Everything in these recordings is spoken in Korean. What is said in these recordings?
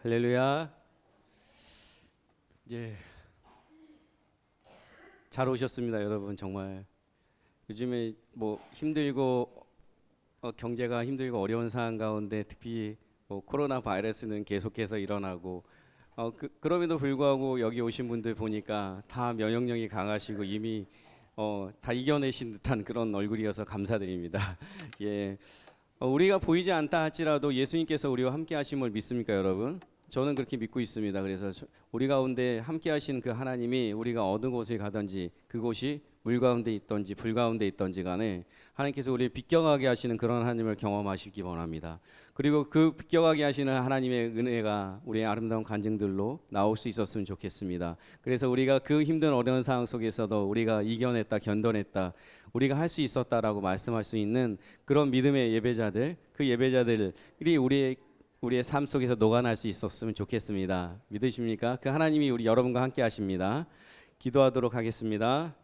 할렐루야. 잘 오셨습니다, 여러분. 정말 요즘에 뭐 힘들고 경제가 힘들고 어려운 상황 가운데 특히 코로나 바이러스는 계속해서 일어나고 그럼에도 불구하고 여기 오신 분들 보니까 다 면역력이 강하시고 이미 다 이겨내신 듯한 그런 얼굴이어서 감사드립니다. 예. 우리가 보이지 않다 할지라도 예수님께서 우리와 함께 하심을 믿습니까, 여러분? 저는 그렇게 믿고 있습니다. 그래서 우리 가운데 함께 하신 그 하나님이 우리가 어느 곳을 가든지 그곳이 물 가운데 있든지 불 가운데 있든지 간에 하나님께서 우리를 비껴가게 하시는 그런 하나님을 경험하시기 원합니다. 그리고 그 비껴가게 하시는 하나님의 은혜가 우리의 아름다운 간증들로 나올 수 있었으면 좋겠습니다. 그래서 우리가 그 힘든 어려운 상황 속에서도 우리가 이겨냈다, 견뎌냈다, 우리가 할 수 있었다라고 말씀할 수 있는 그런 믿음의 예배자들, 그 예배자들이 우리의 삶 속에서 녹아날 수 있었으면 좋겠습니다. 믿으십니까? 그 하나님이 우리 여러분과 함께 하십니다. 기도하도록 하겠습니다.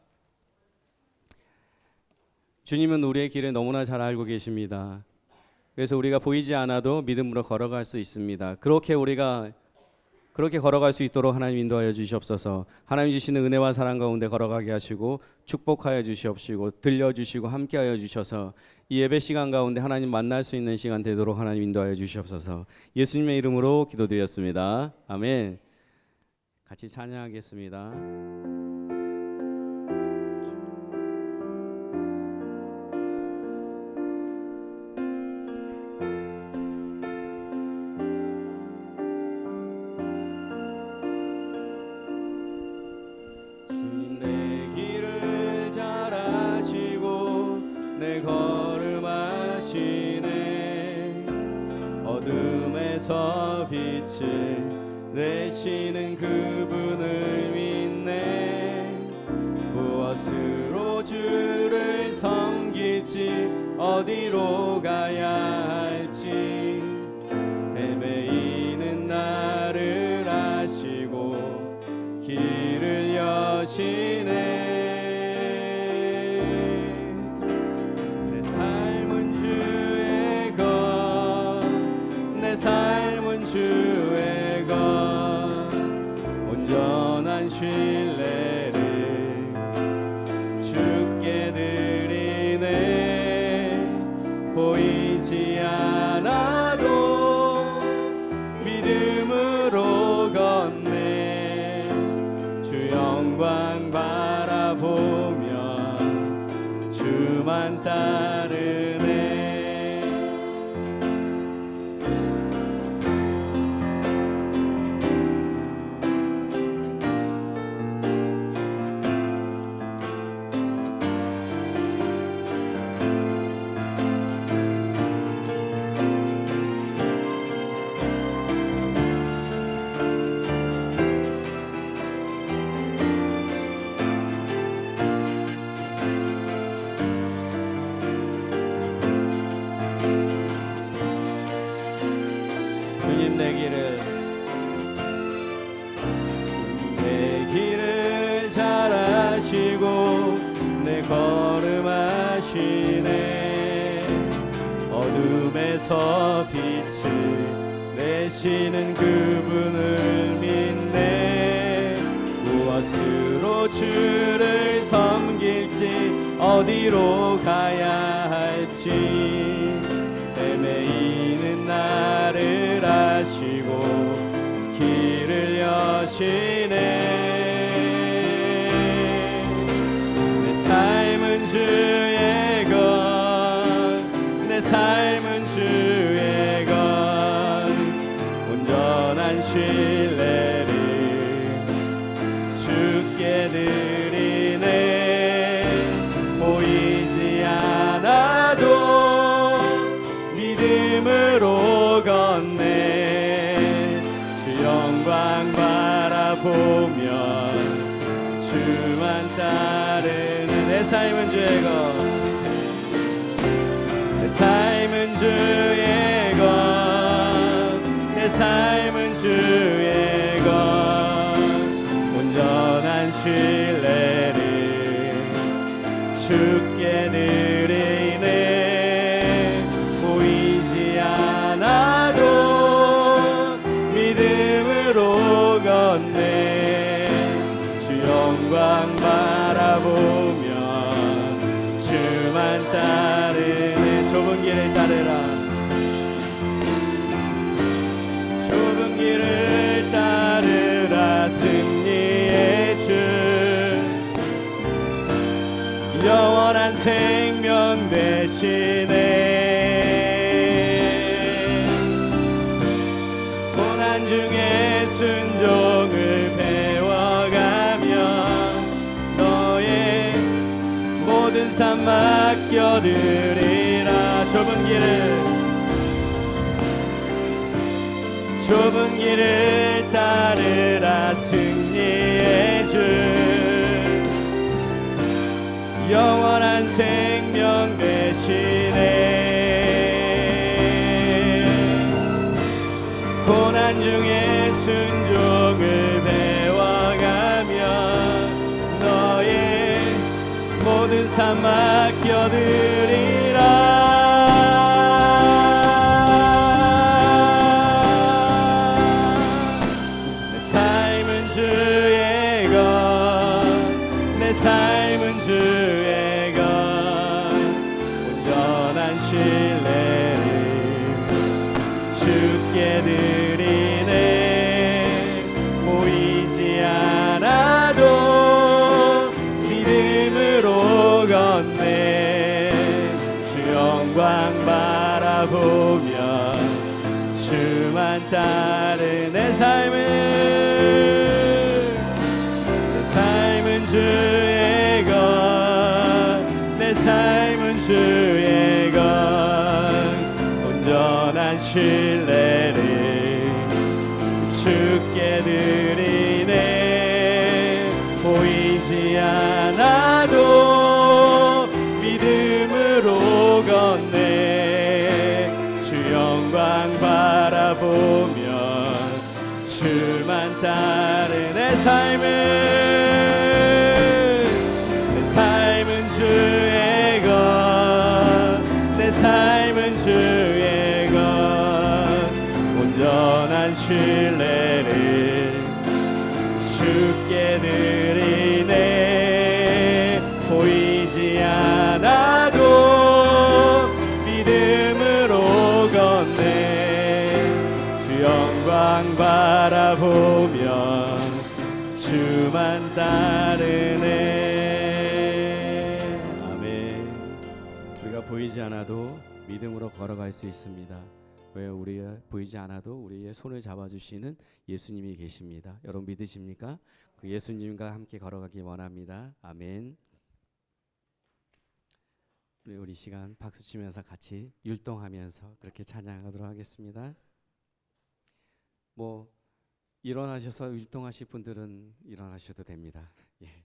주님은 우리의 길을 너무나 잘 알고 계십니다. 그래서 우리가 보이지 않아도 믿음으로 걸어갈 수 있습니다. 그렇게 걸어갈 수 있도록 하나님 인도하여 주시옵소서. 하나님 주시는 은혜와 사랑 가운데 걸어가게 하시고 축복하여 주시옵시고 들려주시고 함께하여 주셔서 이 예배 시간 가운데 하나님 만날 수 있는 시간 되도록 하나님 인도하여 주시옵소서. 예수님의 이름으로 기도드렸습니다. 아멘. 같이 찬양하겠습니다. 내 걸음하시네. 어둠에서 빛을 내시는 그분을 믿네. 무엇으로 주를 섬길지 어디로 가야 할지 헤매이는 나를 아시고 길을 여시네. 삶은 주의 것 온전한 신뢰를 주께 드리네. 보이지 않아도 믿음으로 걷네. 주 영광 바라보며 주만 따르네. 내 길을 잘 아시고 내 걸음하시네. 어둠에서 빛을 내시는 그분을 믿네. 무엇으로 주를 섬길지 어디로 가야 할지 헤매이는 나를 아시고 길을 여시네. 내 삶은 주의 것, 내 삶은 주의 것 온전한 신뢰를 주께 드리네. 보이지 않아도 믿음으로 걷네. 주 영광 바라보며 주만 따르는. 내 삶은 주의 것, 내 삶은 주의 것, 내 삶은 주의 것 온전한 신뢰를 주께 드리네. 보이지 않아도 믿음 따르네. 좁은 길을 따르라. 좁은 길을 따르라. 승리의 주 영원한 생명 대신에 고난 중에 순종을 배워가며 너의 모든 삶 맡겨드리라. 좁은 길을 따르라. 승리의 주 영원한 생명 대신에 고난 중에 순종을 배워가며 너의 모든 삶 맡겨드리라. 내 삶은 주의 것, 내 삶은 주의 것, 온전한 신뢰를 주께 드리네. 보이지 않아도 믿음으로 걷네. 주 영광 바라보며 주만 따르. 내 삶은 주의 것, 내 삶은 주의 것, 온전한 신뢰를 주께 드리네. 보이지 않아도 믿음으로 걷네. 주 영광 바라보며 주만 따르. 내 삶은 주의 것, 내 삶은 주의 것, 온전한 신뢰를 주께 드리네. 보이지 않아도 믿음으로 걷네. 주 영광 바라보며 주만 따르네. 아멘. 우리가 보이지 않아도 믿음으로 걸어갈 수 있습니다. 왜? 우리가 보이지 않아도 우리의 손을 잡아주시는 예수님이 계십니다. 여러분 믿으십니까? 그 예수님과 함께 걸어가기 원합니다. 아멘. 우리 시간 박수치면서 같이 율동하면서 그렇게 찬양하도록 하겠습니다. 뭐 일어나셔서 율동하실 분들은 일어나셔도 됩니다. 예.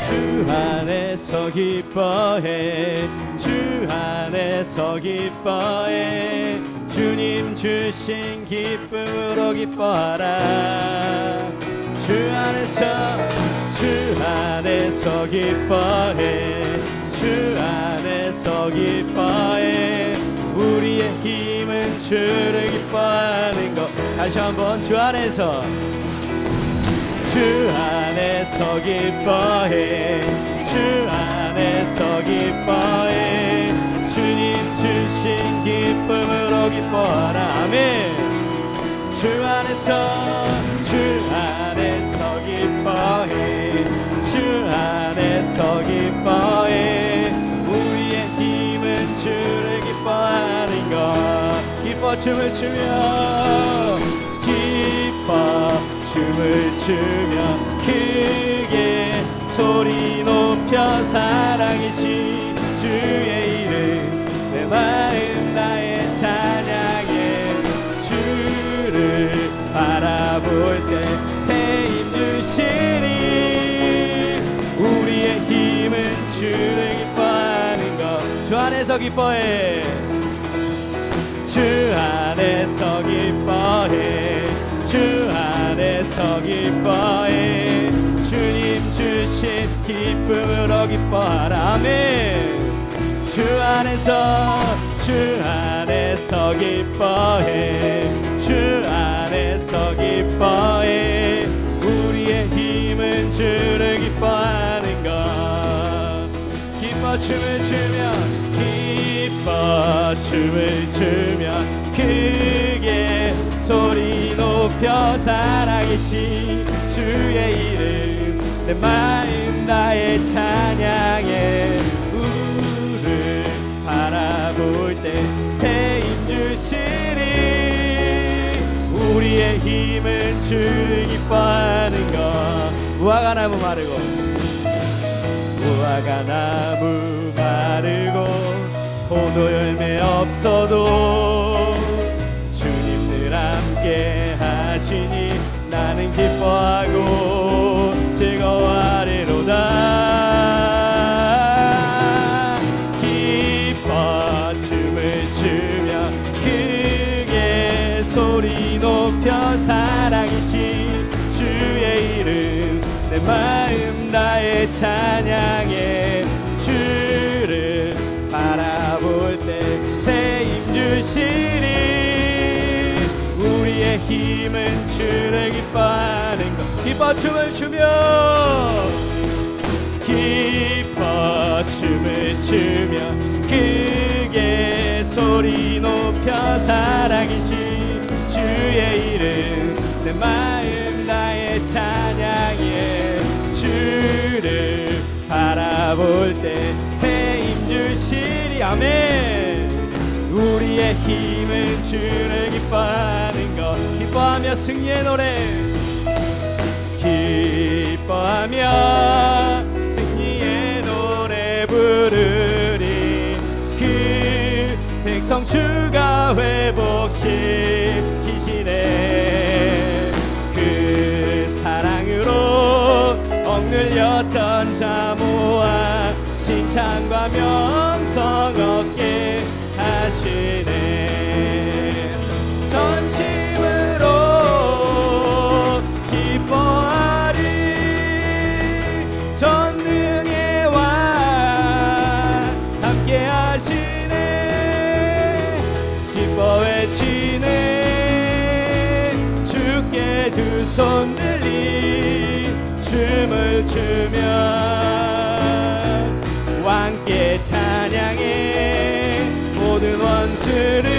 주 안에서 기뻐해, 주 안에서 기뻐해, 주님 주신 기쁨으로 기뻐하라. 주 안에서 기뻐해, 주 안에서 기뻐해, 우리의 힘은 주를 기뻐하는 것. 다시 한번 주 안에서 기뻐해, 주 안에서 기뻐해, 주님 주신 기쁨으로 기뻐하라. 아멘. 주 안에서 기뻐해, 주 안에서 기뻐해, 우리의 힘은 주를 기뻐하는 것. 기뻐 춤을 추며, 기뻐 춤을 추며, 크게 소리 높여 사랑이신 주의 이름, 내 마음 나의 찬양에 주를 바라볼 때 새 힘 주시니, 우리의 힘은 주를 기뻐하는 것. 주 안에서 기뻐해, 주 안에서 기뻐해, 주 안에서 기뻐해, 주님 주신 기쁨으로 기뻐하라. 아멘. 주 안에서 기뻐해. 주 안에서 기뻐해. 우리의 힘은 주를 기뻐하는 것. 기뻐 춤을 추며 크게 소리 높여 살아계신 주의 이름 내 마음 다해 찬양해. 우를 바라볼 때 새 힘 주시리. 우리의 힘은 주를 기뻐하는 것. 무화과 나무 마르고 포도 열매 없어도 주님 늘 함께 하시니 나는 기뻐하고 즐거워하리로다. 기뻐 춤을 추며 크게 소리 높여 살아계신 주의 이름 내 마음 다해 찬양해. 주를 바라볼 때 새 힘 주시니. 우리의 힘은 주를 기뻐하는 것. 기뻐 춤을 추며 크게 소리 높여 살아계신 주의 이름 내 마음 다해 찬양해. 주를 바라볼 때 새 힘 주시리. 아멘. 우리의 힘은 주를 기뻐하는 것. 기뻐하며 승리의 노래. 기뻐하며 승리의 노래 부르리. 그 백성 주가 회복시키시네. 그 사랑으로 억눌렸던 자 모아 칭찬과 명성 얻게 하시네. 전심으로 기뻐하리. 전능의 왕 함께 하시네. 기뻐 외치네. 주께 두 손 들리 춤을 추며 왕께 찬양해. 모든 원수를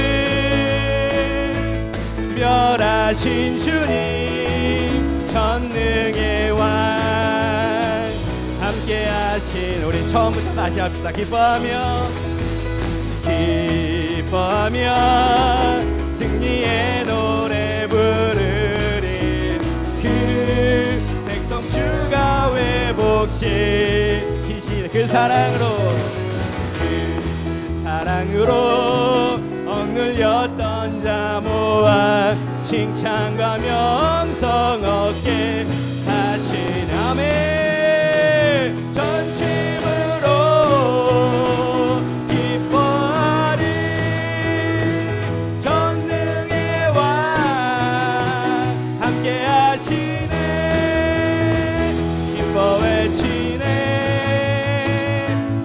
멸하신 주님 전능의 왕 함께 하신. 우리 처음부터 다시 합시다. 기뻐하며 승리의 노래 부르리. 그 백성 주가 회복시키시네. 그 사랑으로 억눌렸던 자 모아 칭찬과 명성 얻게 하시네. 아멘. 전심으로 기뻐하리. 전능의 왕 함께 하시네. 기뻐 외치네.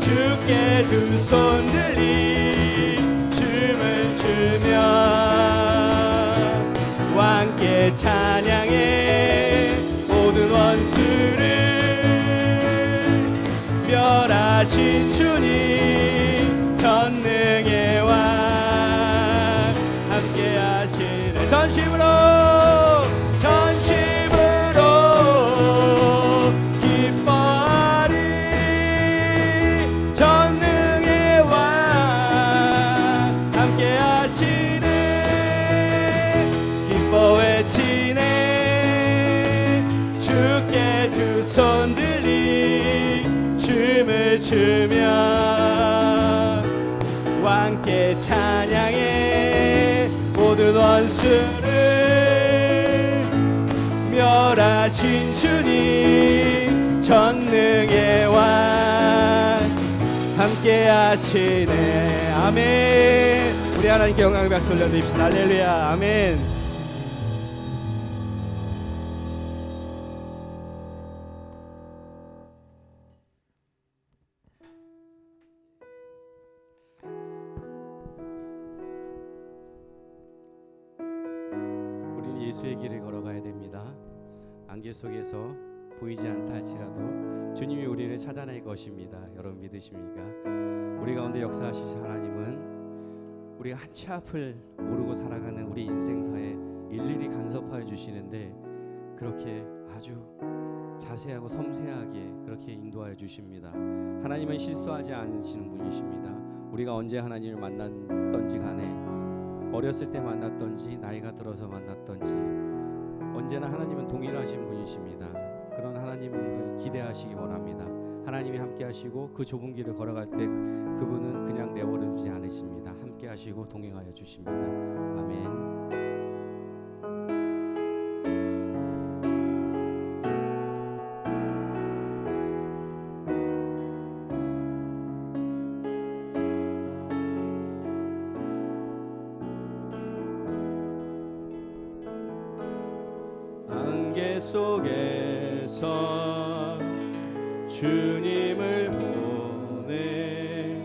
주께 두 손 들리 춤을 추며 왕께 찬양해. 모든 원수를 멸하신 주님 전능의 왕 함께 하시네. 전심으로 기뻐하리. 전능의 왕 함께 하시네. 기뻐 외치네. 주께 두 손 들리 춤을 추며 왕께 찬양해. 모든 원수를 멸하신 주님 전능의 왕 함께 하시네. 아멘. 우리 하나님께 영광의 박수 올려드립시다. 할렐루야. 아멘. 예수의 길을 걸어가야 됩니다. 안개 속에서 보이지 않다 할지라도 주님이 우리를 찾아낼 것입니다. 여러분 믿으십니까? 우리 가운데 역사하실 하나님은 우리가 한 치 앞을 모르고 살아가는 우리 인생사에 일일이 간섭하여 주시는데 그렇게 아주 자세하고 섬세하게 그렇게 인도하여 주십니다. 하나님은 실수하지 않으시는 분이십니다. 우리가 언제 하나님을 만났던지 간에 어렸을 때 만났던지 나이가 들어서 만났던지 언제나 하나님은 동일하신 분이십니다. 그런 하나님을 기대하시기 원합니다. 하나님이 함께 하시고 그 좁은 길을 걸어갈 때 그분은 그냥 내버려 두지 않으십니다. 함께 하시고 동행하여 주십니다. 아멘. 안개 속에서 주님을 보내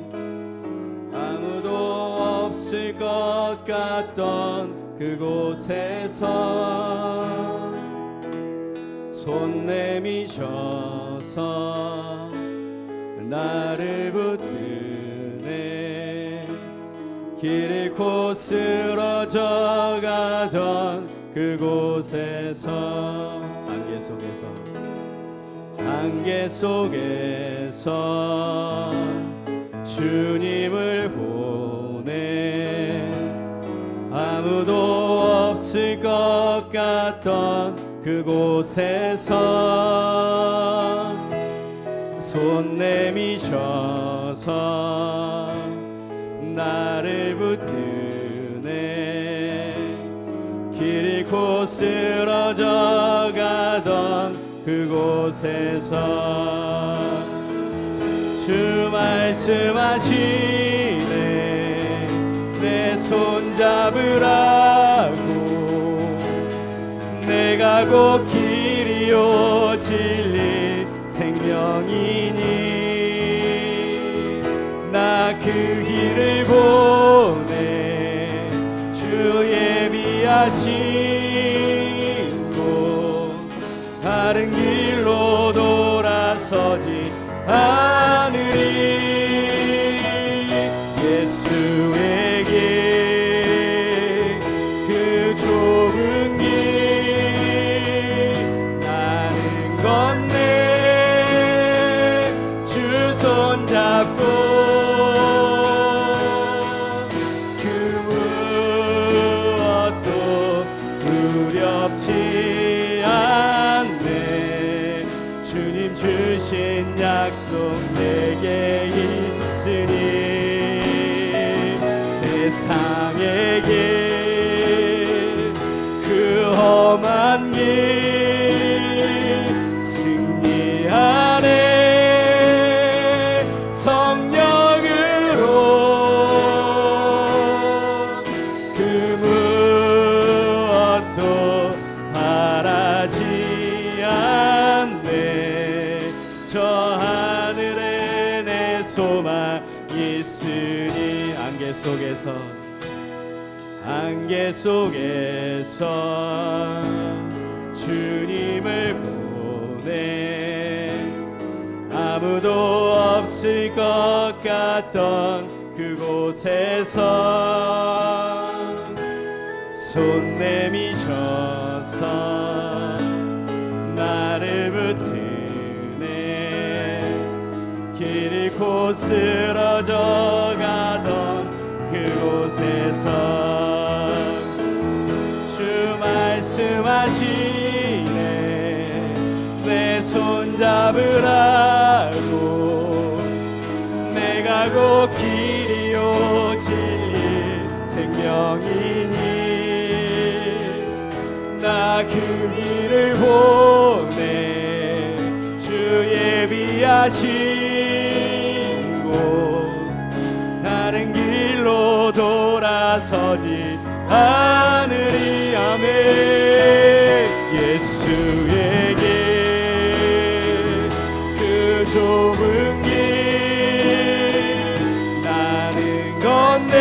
아무도 없을 것 같던 그곳에서 손 내미셔서 나를 붙드네 길 잃고 쓰러져 가던 그곳에서 안개 속에서 주님을 보내 아무도 없을 것 같던 그곳에서 손 내미셔서 나를 붙드네 길 잃고 쓰러져 가던 그곳에서 주 말씀하시네 내 손 잡으라고 내가 곧 길이요 진리 생명이니 나 그 길을 보내 주 예비하시고 다른 길로 돌아서지 않으리 예수에게 그 좁은 길 나는 건네 주 손잡고 그 무엇도 두렵지 않네 주님 주신 약속 내게 있으니 세상에게 그 험한 길 승리하네 성령으로 그 무엇도 바라지 않네 저 하늘에 내 소망 있으니 안개 속에서 주님을 보내 아무도 없을 것 같던 그곳에서 손 내미셔서 나를 붙드네 길 잃고 쓰러져 가던 그곳에서 주 말씀하시네 내 손 잡으라고 내가 곧 길이요 진리 생명이니 나 그 길을 보내 주 예비하시고 다른 길로 돌아서지 않으리 아멘 예수에게 그 좁은 길 나는 건네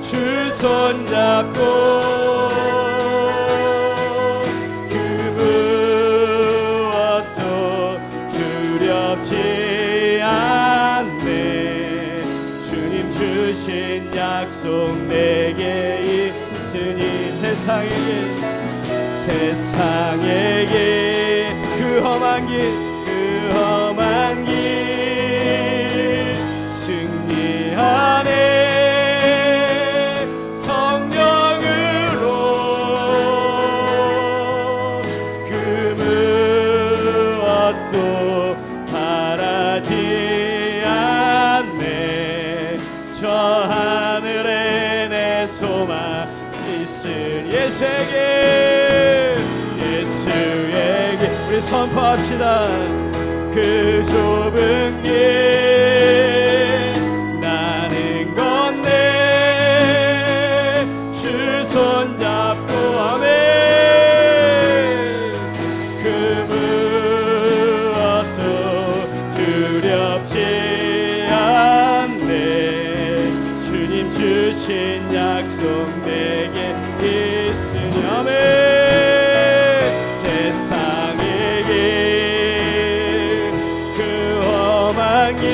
주 손잡고 주님 주신 약속 내게 있으니 세상에게 그 험한 길 승리하네 성령으로 그 무엇도 바라지 않네 저 하늘에 내 소망 있으니 예수에게 우리 선포합시다. 그 좁은 길 나는 건네 주 손잡고 아멘 그 무엇도 두렵지 않네 주님 주신 약속 내게 있으니 아멘 길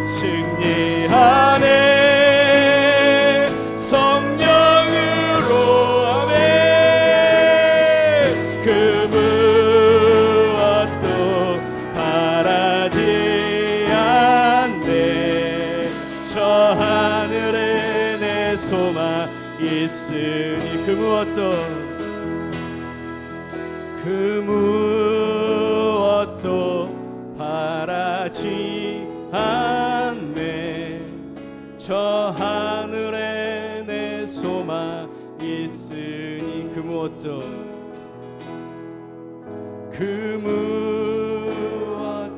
승리하네 성령으로 아멘 그 무엇도 바라지 않네 저 하늘에 내 소망 있으니 그 무엇도 바라지 않네 저 하늘에 내 소망 있으니 그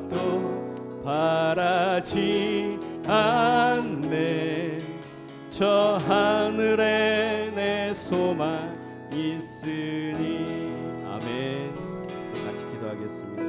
무엇도 바라지 않네 저 하늘에 내 소망 있으니 아멘. 같이 기도하겠습니다.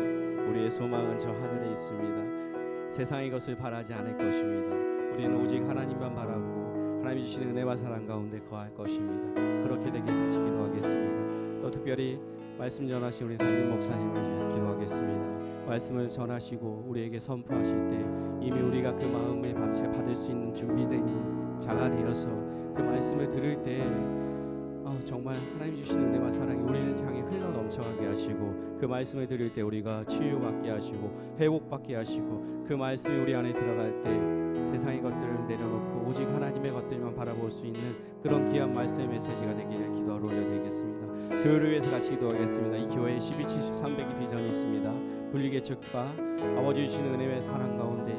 우리의 소망은 저 하늘에 있습니다. 세상의 것을 바라지 않을 것입니다. 우리는 오직 하나님만 바라보고 하나님이 주시는 은혜와 사랑 가운데 거할 것입니다. 그렇게 되길 같이 기도하겠습니다. 또 특별히 말씀 전하신 우리 담임 목사님을 위해서 기도하겠습니다. 말씀을 전하시고 우리에게 선포하실 때 이미 우리가 그 마음을 받을 수 있는 준비된 자가 되어서 그 말씀을 들을 때 정말 하나님 주시는 은혜와 사랑이 우리를 향해 흘러 넘쳐가게 하시고 그 말씀을 들을 때 우리가 치유받게 하시고 회복받게 하시고 그 말씀이 우리 안에 들어갈 때 세상의 것들을 내려놓고 오직 하나님의 것들만 바라볼 수 있는 그런 귀한 말씀의 메시지가 되기를 기도하러 올려드리겠습니다. 교회를 위해서 같이 기도하겠습니다. 이 교회에 1270 300의 비전이 있습니다. 분리개척과 아버지 주시는 은혜의 사랑 가운데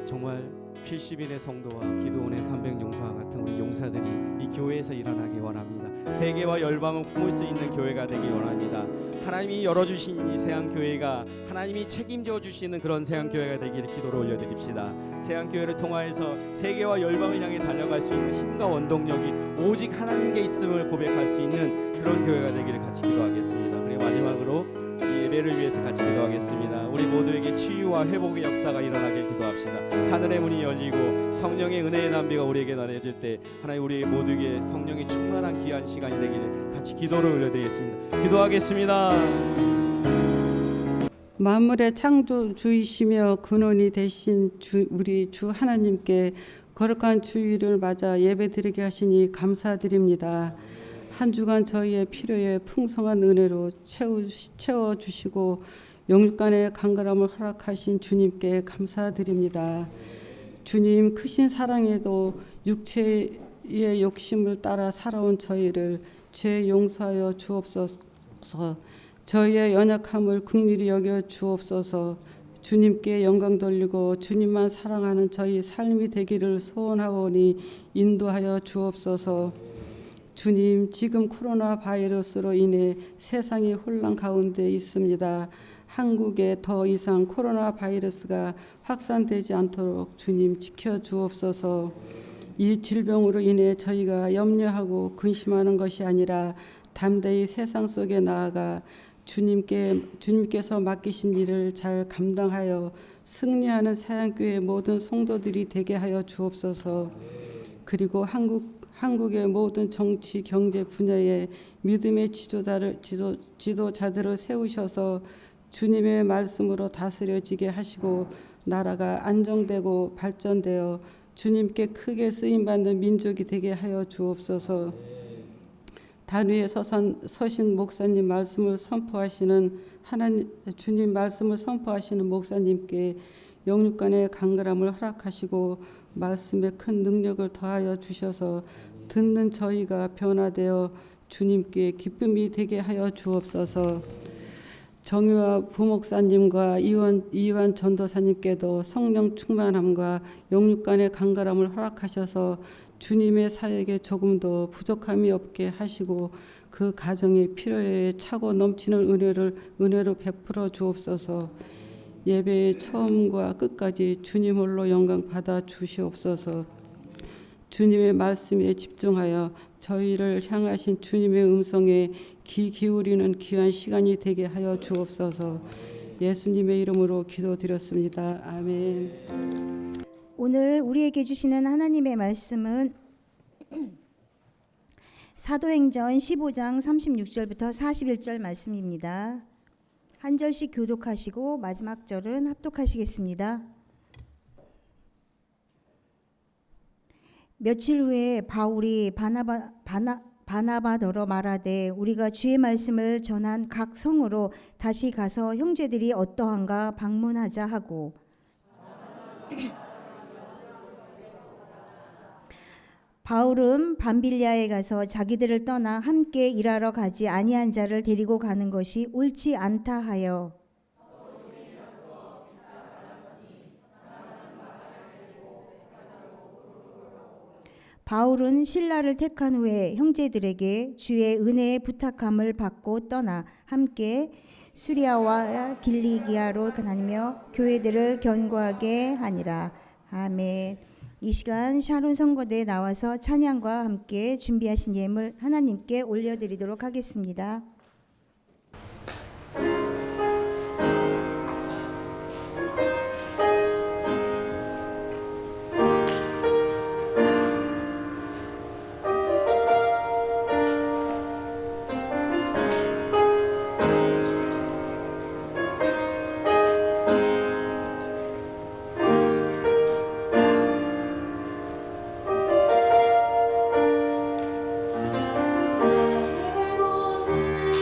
정말 70인의 성도와 기도원의 300용사와 같은 우리 용사들이 이 교회에서 일어나기 원합니다. 세계와 열방을 품을 수 있는 교회가 되기 원합니다. 하나님이 열어주신 이 세안교회가 하나님이 책임져 주시는 그런 세안교회가 되기를 기도로 올려드립시다. 세안교회를 통하여서 세계와 열방을 향해 달려갈 수 있는 힘과 원동력이 오직 하나님께 있음을 고백할 수 있는 그런 교회가 되기를 같이 기도하겠습니다. 그리고 마지막으로 이 예배를 위해서 같이 기도하겠습니다. 우리 모두에게 치유와 회복의 역사가 일어나길 기도합시다. 하늘의 문이 열리고 성령의 은혜의 남비가 우리에게 나눠질 때 하나님 우리 모두에게 성령이 충만한 귀한 시간이 되기를 같이 기도를 올려드리겠습니다. 기도하겠습니다. 만물의 창조주이시며 근원이 되신 우리 주 하나님께 거룩한 주일을 맞아 예배드리게 하시니 감사드립니다. 한 주간 저희의 필요에 풍성한 은혜로 채워주시고 영육간의 강건함을 허락하신 주님께 감사드립니다. 주님 크신 사랑에도 육체의 욕심을 따라 살아온 저희를 죄 용서하여 주옵소서. 저희의 연약함을 긍휼히 여겨 주옵소서. 주님께 영광 돌리고 주님만 사랑하는 저희 삶이 되기를 소원하오니 인도하여 주옵소서. 주님, 지금 코로나 바이러스로 인해 세상이 혼란 가운데 있습니다. 한국에 더 이상 코로나 바이러스가 확산되지 않도록 주님 지켜주옵소서. 이 질병으로 인해 저희가 염려하고 근심하는 것이 아니라 담대히 세상 속에 나아가 주님께서 맡기신 일을 잘 감당하여 승리하는 세안교회 모든 성도들이 되게 하여 주옵소서. 그리고 한국의 모든 정치, 경제 분야에 믿음의 지도자들을 세우셔서 주님의 말씀으로 다스려지게 하시고 나라가 안정되고 발전되어 주님께 크게 쓰임받는 민족이 되게 하여 주옵소서. 단 위에 서신 목사님 말씀을 선포하시는 주님 말씀을 선포하시는 목사님께 영육간의 강건함을 허락하시고 말씀에 큰 능력을 더하여 주셔서 듣는 저희가 변화되어 주님께 기쁨이 되게 하여 주옵소서. 정유아 부목사님과 이완 전도사님께도 성령 충만함과 영육간의 강건함을 허락하셔서 주님의 사역에 조금 더 부족함이 없게 하시고 그 가정의 필요에 차고 넘치는 은혜로 베풀어 주옵소서. 예배의 처음과 끝까지 주님 홀로 영광 받아 주시옵소서. 주님의 말씀에 집중하여 저희를 향하신 주님의 음성에 귀 기울이는 귀한 시간이 되게 하여 주옵소서. 예수님의 이름으로 기도드렸습니다. 아멘. 오늘 우리에게 주시는 하나님의 말씀은 사도행전 15장 36절부터 41절 말씀입니다. 한 절씩 교독하시고 마지막 절은 합독하시겠습니다. 며칠 후에 바울이 바나바더러 말하되 우리가 주의 말씀을 전한 각 성으로 다시 가서 형제들이 어떠한가 방문하자 하고 바울은 밤빌리아에 가서 자기들을 떠나 함께 일하러 가지 아니한 자를 데리고 가는 것이 옳지 않다 하여 바울은 신라를 택한 후에 형제들에게 주의 은혜의 부탁함을 받고 떠나 함께 수리아와 길리기아로 다니며 교회들을 견고하게 하니라. 아멘. 이 시간 샤론 선거대에 나와서 찬양과 함께 준비하신 예물 하나님께 올려드리도록 하겠습니다. 내 모습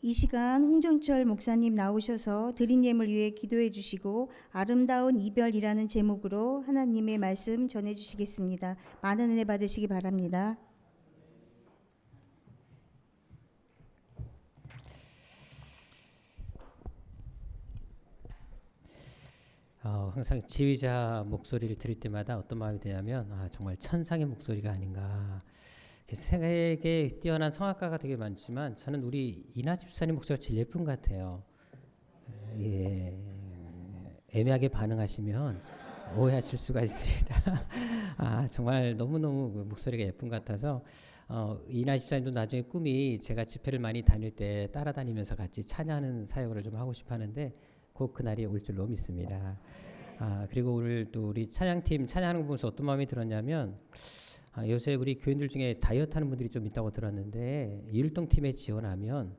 이 시간 홍정철 목사님 나오셔서 드린 예물 위해 기도해 주시고 아름다운 이별이라는 제목으로 하나님의 말씀 전해 주시겠습니다. 많은 은혜 받으시기 바랍니다. 항상 지휘자 목소리를 들을 때마다 어떤 마음이 드냐면 정말 천상의 목소리가 아닌가. 세계에 뛰어난 성악가가 되게 많지만 저는 우리 이나 집사님 목소리가 제일 예쁜 것 같아요. 예, 애매하게 반응하시면 오해하실 수가 있습니다. 정말 너무너무 목소리가 예쁜 것 같아서 이나 집사님도 나중에 꿈이 제가 집회를 많이 다닐 때 따라다니면서 같이 찬양하는 사역을 좀 하고 싶어 하는데 꼭 그날이 올 줄로 믿습니다. 그리고 오늘 또 우리 찬양팀 찬양하는 거 보면서 어떤 마음이 들었냐면 요새 우리 교인들 중에 다이어트 하는 분들이 좀 있다고 들었는데 율동팀에 지원하면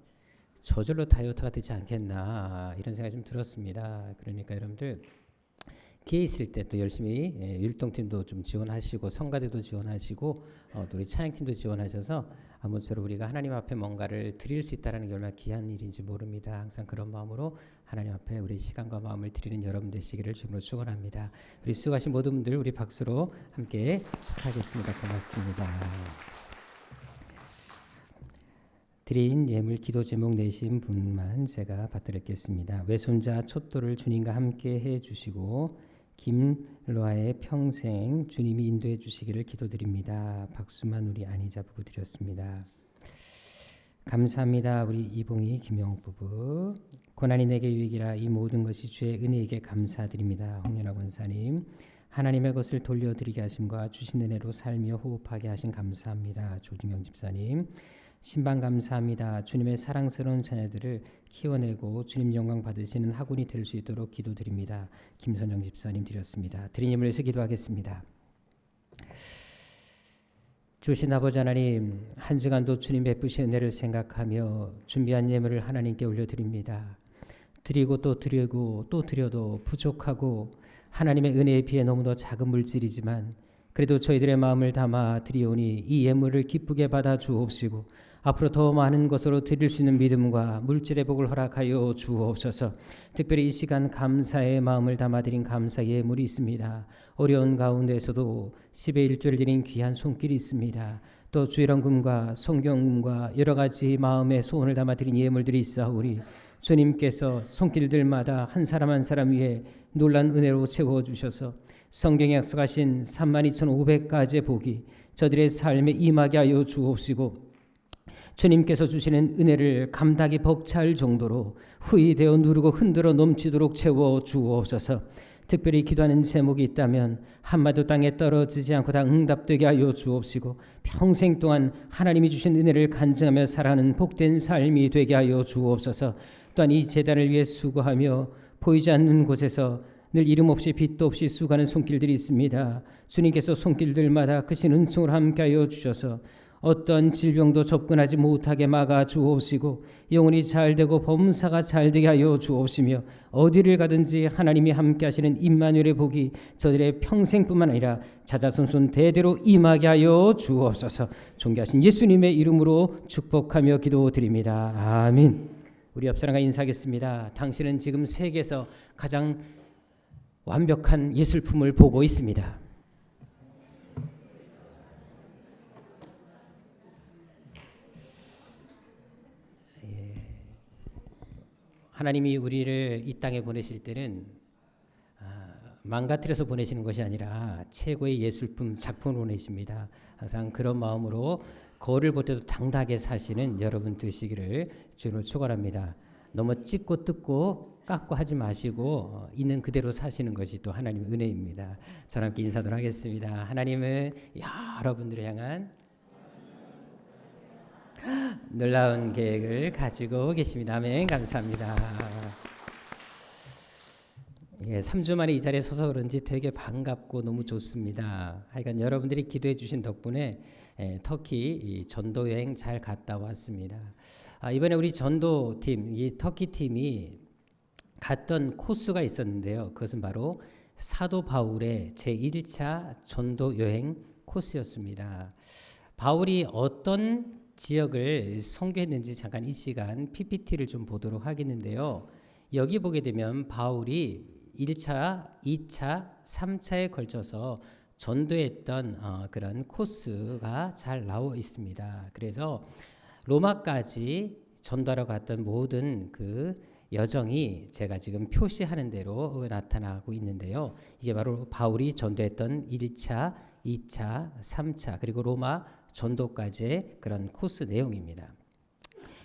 저절로 다이어트가 되지 않겠나 이런 생각이 좀 들었습니다. 그러니까 여러분들 기회 있을 때 또 열심히 율동팀도 좀 지원하시고 성가대도 지원하시고 또 우리 찬양팀도 지원하셔서 아무쪼록 우리가 하나님 앞에 뭔가를 드릴 수 있다는 게 얼마나 귀한 일인지 모릅니다. 항상 그런 마음으로 하나님 앞에 우리 시간과 마음을 드리는 여러분 되시기를 주님으로 축원합니다. 우리 수고하신 모든 분들 우리 박수로 함께 축하하겠습니다. 고맙습니다. 드린 예물 기도 제목 내신 분만 제가 받들겠습니다. 외손자 촛도를 주님과 함께 해주시고 김로아의 평생 주님이 인도해 주시기를 기도드립니다. 박수만 우리 안희자 부부 드렸습니다. 감사합니다. 우리 이봉희 김영욱 부부. 고난이 내게 유익이라 이 모든 것이 주의 은혜에게 감사드립니다. 홍연아 권사님. 하나님의 것을 돌려드리게 하심과 주신 은혜로 살며 호흡하게 하신 감사합니다. 조중영 집사님. 신방 감사합니다. 주님의 사랑스러운 자녀들을 키워내고 주님 영광 받으시는 학원이 될 수 있도록 기도드립니다. 김선영 집사님 드렸습니다. 드린 예물을 위해서 기도하겠습니다. 주신 아버지 하나님, 한 주간도 주님 베푸신 은혜를 생각하며 준비한 예물을 하나님께 올려드립니다. 드리고 또 드리고 또 드려도 부족하고 하나님의 은혜에 비해 너무도 작은 물질이지만 그래도 저희들의 마음을 담아 드리오니 이 예물을 기쁘게 받아 주옵시고 앞으로 더 많은 것으로 드릴 수 있는 믿음과 물질의 복을 허락하여 주옵소서. 특별히 이 시간 감사의 마음을 담아 드린 감사 예물이 있습니다. 어려운 가운데서도 10의 1조를 드린 귀한 손길이 있습니다. 또 주일원금과 성경금과 여러 가지 마음의 소원을 담아 드린 예물들이 있사오니 주님께서 손길들마다 한 사람 한 사람 위에 놀란 은혜로 채워주셔서 성경에 약속하신 32,500가지의 복이 저들의 삶에 임하게 하여 주옵시고 주님께서 주시는 은혜를 감당이 벅찰 정도로 후히 되어 누르고 흔들어 넘치도록 채워 주옵소서. 특별히 기도하는 제목이 있다면 한마디도 땅에 떨어지지 않고 다 응답되게 하여 주옵시고 평생 동안 하나님이 주신 은혜를 간증하며 살아가는 복된 삶이 되게 하여 주옵소서. 또한 이 제단을 위해 수고하며 보이지 않는 곳에서 늘 이름 없이 빛도 없이 수고하는 손길들이 있습니다. 주님께서 손길들마다 크신 은총을 함께하여 주셔서 어떤 질병도 접근하지 못하게 막아 주옵시고 영혼이 잘되고 범사가 잘되게 하여 주옵시며 어디를 가든지 하나님이 함께하시는 임마누엘의 복이 저들의 평생뿐만 아니라 자자손손 대대로 임하게 하여 주옵소서. 존귀하신 예수님의 이름으로 축복하며 기도드립니다. 아멘. 우리 옆 사람과 인사하겠습니다. 당신은 지금 세계에서 가장 완벽한 예술품을 보고 있습니다. 하나님이 우리를 이 땅에 보내실 때는 망가뜨려서 보내시는 것이 아니라 최고의 예술품 작품을 보내십니다. 항상 그런 마음으로 거울을 볼 때도 당당하게 사시는 여러분 되시기를 주로 축원합니다. 너무 찢고 뜯고 깎고 하지 마시고 있는 그대로 사시는 것이 또 하나님의 은혜입니다. 저랑 함께 인사도록 하겠습니다. 하나님은 여러분들을 향한 놀라운 계획을 가지고 계십니다. 아멘. 감사합니다. 3주 만에 이 자리에 서서 그런지 되게 반갑고 너무 좋습니다. 하여간 여러분들이 기도해 주신 덕분에 터키 전도 여행 잘 갔다 왔습니다. 이번에 우리 전도팀, 이 터키 팀이 갔던 코스가 있었는데요. 그것은 바로 사도 바울의 제1차 전도 여행 코스였습니다. 바울이 어떤 지역을 선교했는지 잠깐 이 시간 PPT를 좀 보도록 하겠는데요. 여기 보게 되면 바울이 1차, 2차, 3차에 걸쳐서 전도했던 그런 코스가 잘 나와 있습니다. 그래서 로마까지 전도하러 갔던 모든 그 여정이 제가 지금 표시하는 대로 나타나고 있는데요. 이게 바로 바울이 전도했던 1차, 2차, 3차 그리고 로마 전도까지의 그런 코스 내용입니다.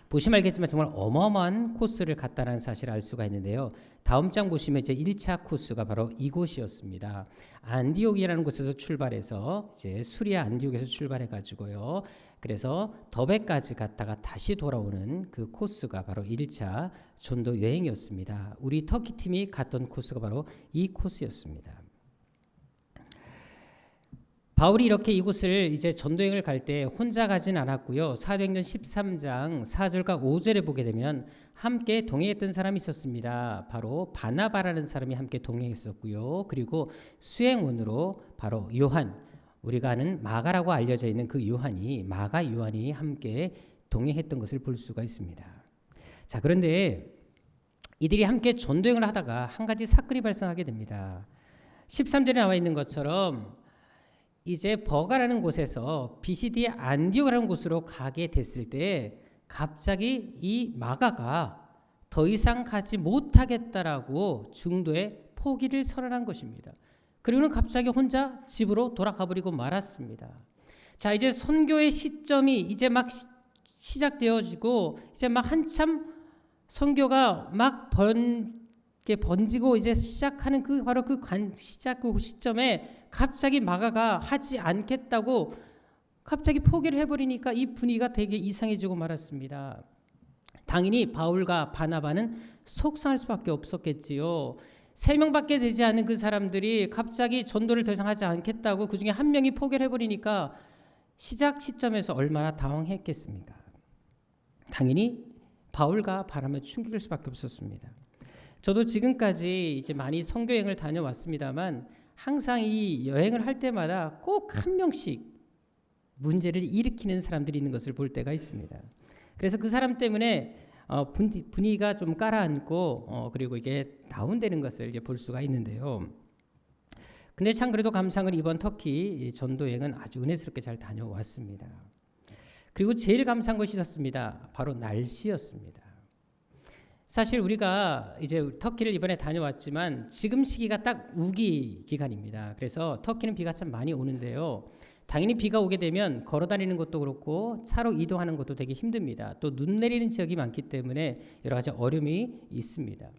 보시면 알겠지만 정말 어마어마한 코스를 갔다는 사실을 알 수가 있는데요. 다음 장 보시면 이제 1차 코스가 바로 이곳이었습니다. 안디옥이라는 곳에서 출발해서 이제 수리아 안디옥에서 출발해 가지고요. 그래서 더베까지 갔다가 다시 돌아오는 그 코스가 바로 1차 전도 여행이었습니다. 우리 터키 팀이 갔던 코스가 바로 이 코스였습니다. 바울이 이렇게 이곳을 이제 전도여행을 갈 때 혼자 가진 않았고요. 사도행전 13장 4절과 5절에 보게 되면 함께 동행했던 사람이 있었습니다. 바로 바나바라는 사람이 함께 동행했었고요. 그리고 수행원으로 바로 요한, 우리가 아는 마가라고 알려져 있는 그 요한이 마가 요한이 함께 동행했던 것을 볼 수가 있습니다. 자, 그런데 이들이 함께 전도여행을 하다가 한 가지 사건이 발생하게 됩니다. 13절에 나와 있는 것처럼 이제 버가라는 곳에서 비시디 안디옥이라는 곳으로 가게 됐을 때 갑자기 이 마가가 더 이상 가지 못하겠다라고 중도에 포기를 선언한 것입니다. 그리고는 갑자기 혼자 집으로 돌아가 버리고 말았습니다. 자, 이제 선교의 시점이 이제 막 시작되어지고 이제 막 한참 선교가 막 번지고 이제 시작하는 그 바로 그 시작 그 시점에 갑자기 마가가 하지 않겠다고 갑자기 포기를 해버리니까 이 분위기가 되게 이상해지고 말았습니다. 당연히 바울과 바나바는 속상할 수밖에 없었겠지요. 3명밖에 되지 않은 그 사람들이 갑자기 전도를 더 이상 하지 않겠다고 그중에 한 명이 포기를 해버리니까 시작 시점에서 얼마나 당황했겠습니까? 당연히 바울과 바나바는 충격일 수밖에 없었습니다. 저도 지금까지 이제 많이 선교여행을 다녀왔습니다만 항상 이 여행을 할 때마다 꼭 한 명씩 문제를 일으키는 사람들이 있는 것을 볼 때가 있습니다. 그래서 그 사람 때문에 분위기가 좀 깔아앉고 그리고 이게 다운되는 것을 이제 볼 수가 있는데요. 근데 참 그래도 감사한 이번 터키 전도 여행은 아주 은혜스럽게 잘 다녀왔습니다. 그리고 제일 감사한 것이 있었습니다. 바로 날씨였습니다. 사실 우리가 이제 터키를 이번에 다녀왔지만 지금 시기가 딱 우기 기간입니다. 그래서 터키는 비가 참 많이 오는데요. 당연히 비가 오게 되면 걸어 다니는 것도 그렇고 차로 이동하는 것도 되게 힘듭니다. 또 눈 내리는 지역이 많기 때문에 여러 가지 어려움이 있습니다.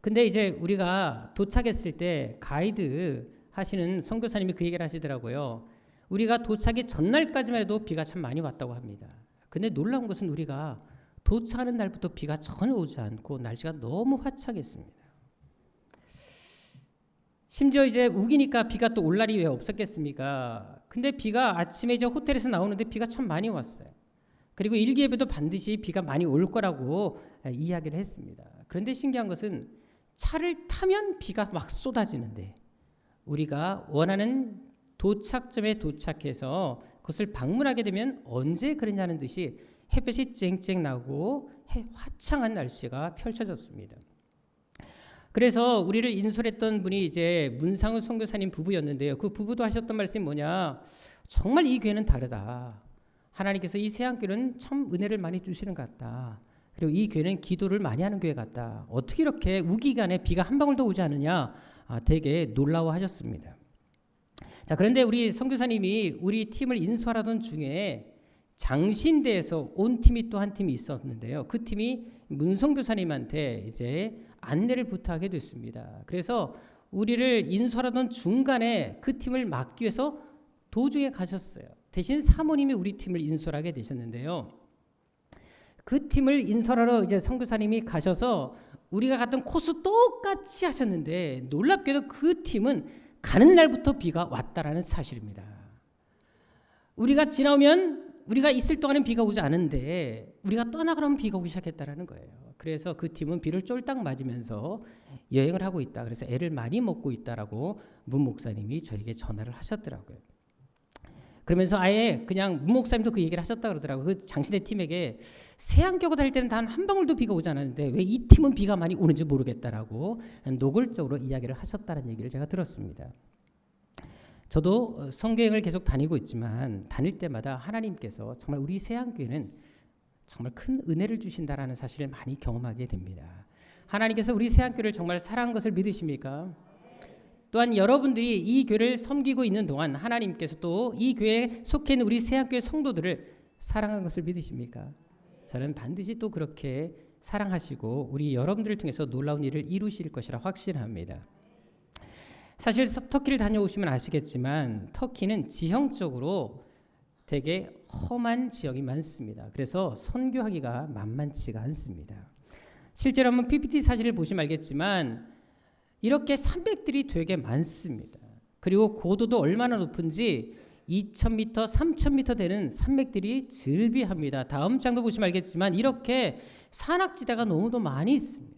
근데 이제 우리가 도착했을 때 가이드 하시는 선교사님이 그 얘기를 하시더라고요. 우리가 도착의 전날까지만 해도 비가 참 많이 왔다고 합니다. 근데 놀라운 것은 우리가 도착하는 날부터 비가 전혀 오지 않고 날씨가 너무 화창했습니다. 심지어 이제 우기니까 비가 또 올 날이 왜 없었겠습니까? 근데 비가 아침에 이제 호텔에서 나오는데 비가 참 많이 왔어요. 그리고 일기예배도 반드시 비가 많이 올 거라고 이야기를 했습니다. 그런데 신기한 것은 차를 타면 비가 막 쏟아지는데 우리가 원하는 도착점에 도착해서 그것을 방문하게 되면 언제 그랬냐는 듯이 햇볕이 쨍쨍 나고 화창한 날씨가 펼쳐졌습니다. 그래서 우리를 인솔했던 분이 이제 문상우 선교사님 부부였는데요. 그 부부도 하셨던 말씀이 뭐냐? 정말 이 교회는 다르다. 하나님께서 이 세안교회는 참 은혜를 많이 주시는 것 같다. 그리고 이 교회는 기도를 많이 하는 교회 같다. 어떻게 이렇게 우기간에 비가 한 방울도 오지 않느냐? 되게 놀라워하셨습니다. 자, 그런데 우리 선교사님이 우리 팀을 인솔하던 중에 장신대에서 온 팀이 또 한 팀이 있었는데요. 그 팀이 문성교사님한테 이제 안내를 부탁하게 됐습니다. 그래서 우리를 인솔하던 중간에 그 팀을 막기 위해서 도중에 가셨어요. 대신 사모님이 우리 팀을 인솔하게 되셨는데요. 그 팀을 인솔하러 이제 선교사님이 가셔서 우리가 갔던 코스 똑같이 하셨는데 놀랍게도 그 팀은 가는 날부터 비가 왔다라는 사실입니다. 우리가 지나오면 우리가 있을 동안은 비가 오지 않은데 우리가 떠나가면 비가 오기 시작했다라는 거예요. 그래서 그 팀은 비를 쫄딱 맞으면서 여행을 하고 있다. 그래서 애를 많이 먹고 있다라고 문 목사님이 저에게 전화를 하셨더라고요. 그러면서 아예 그냥 문 목사님도 그 얘기를 하셨다 그러더라고요. 그 장신의 팀에게 세안교고 다닐 때는 단 한 방울도 비가 오지 않았는데 왜 이 팀은 비가 많이 오는지 모르겠다라고 노골적으로 이야기를 하셨다는 얘기를 제가 들었습니다. 저도 성교행을 계속 다니고 있지만 다닐 때마다 하나님께서 정말 우리 세안교회는 정말 큰 은혜를 주신다라는 사실을 많이 경험하게 됩니다. 하나님께서 우리 세안교회를 정말 사랑한 것을 믿으십니까? 또한 여러분들이 이 교회를 섬기고 있는 동안 하나님께서 또 이 교회에 속해 있는 우리 세안교회 성도들을 사랑한 것을 믿으십니까? 저는 반드시 또 그렇게 사랑하시고 우리 여러분들을 통해서 놀라운 일을 이루실 것이라 확신합니다. 사실 터키를 다녀오시면 아시겠지만 터키는 지형적으로 되게 험한 지역이 많습니다. 그래서 선교하기가 만만치가 않습니다. 실제로 한번 PPT 사진을 보시면 알겠지만 이렇게 산맥들이 되게 많습니다. 그리고 고도도 얼마나 높은지 2,000m, 3,000m 되는 산맥들이 즐비합니다. 다음 장도 보시면 알겠지만 이렇게 산악지대가 너무도 많이 있습니다.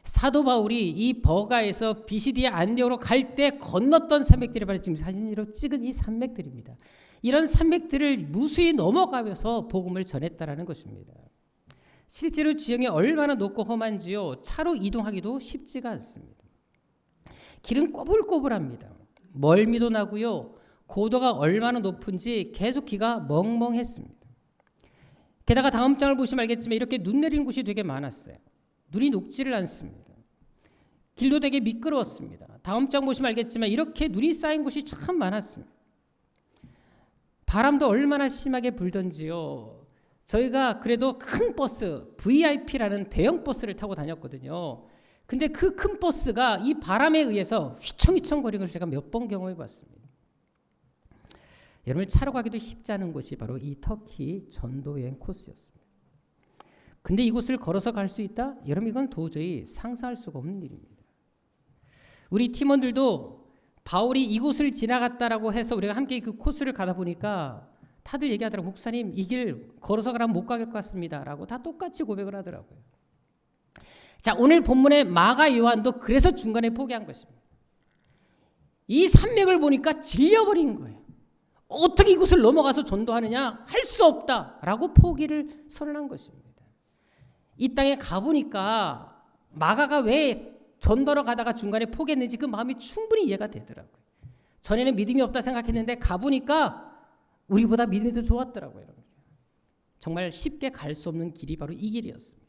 사도 바울이 이 버가에서 비시디아 안디옥으로 갈 때 건넜던 산맥들이 바로 지금 사진으로 찍은 이 산맥들입니다. 이런 산맥들을 무수히 넘어가면서 복음을 전했다라는 것입니다. 실제로 지형이 얼마나 높고 험한지요. 차로 이동하기도 쉽지가 않습니다. 길은 꼬불꼬불합니다. 멀미도 나고요. 고도가 얼마나 높은지 계속 귀가 멍멍했습니다. 게다가 다음 장을 보시면 알겠지만 이렇게 눈 내리는 곳이 되게 많았어요. 눈이 녹지를 않습니다. 길도 되게 미끄러웠습니다. 다음 장 보시면 알겠지만 이렇게 눈이 쌓인 곳이 참 많았습니다. 바람도 얼마나 심하게 불던지요. 저희가 그래도 큰 버스, VIP라는 대형 버스를 타고 다녔거든요. 근데 그 큰 버스가 이 바람에 의해서 휘청휘청거리는 걸 제가 몇 번 경험해 봤습니다. 여러분 차로 가기도 쉽지 않은 곳이 바로 이 터키 전도 여행 코스였습니다. 근데 이곳을 걸어서 갈 수 있다? 여러분 이건 도저히 상상할 수가 없는 일입니다. 우리 팀원들도 바울이 이곳을 지나갔다라고 해서 우리가 함께 그 코스를 가다 보니까 다들 얘기하더라고요. 목사님 이 길 걸어서 가면 못 가길 것 같습니다 라고 다 똑같이 고백을 하더라고요. 자, 오늘 본문의 마가 요한도 그래서 중간에 포기한 것입니다. 이 산맥을 보니까 질려버린 거예요. 어떻게 이곳을 넘어가서 전도하느냐? 할 수 없다라고 포기를 선언한 것입니다. 이 땅에 가보니까 마가가 왜 전도로 가다가 중간에 포기했는지 그 마음이 충분히 이해가 되더라고요. 전에는 믿음이 없다 생각했는데 가보니까 우리보다 믿음이 더 좋았더라고요. 정말 쉽게 갈 수 없는 길이 바로 이 길이었습니다.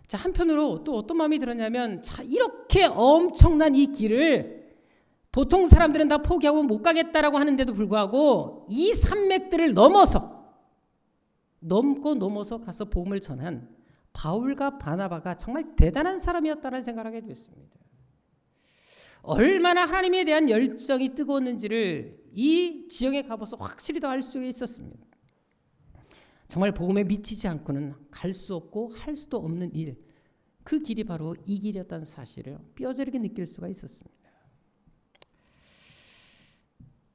자, 한편으로 또 어떤 마음이 들었냐면 자, 이렇게 엄청난 이 길을 보통 사람들은 다 포기하고 못 가겠다라고 하는데도 불구하고 이 산맥들을 넘어서 가서 복음을 전한 바울과 바나바가 정말 대단한 사람이었다는 생각을 하게 됐습니다. 얼마나 하나님에 대한 열정이 뜨거웠는지를 이 지역에 가봐서 확실히 더 알 수 있었습니다. 정말 복음에 미치지 않고는 갈 수 없고 할 수도 없는 일, 그 길이 바로 이 길이었다는 사실을 뼈저리게 느낄 수가 있었습니다.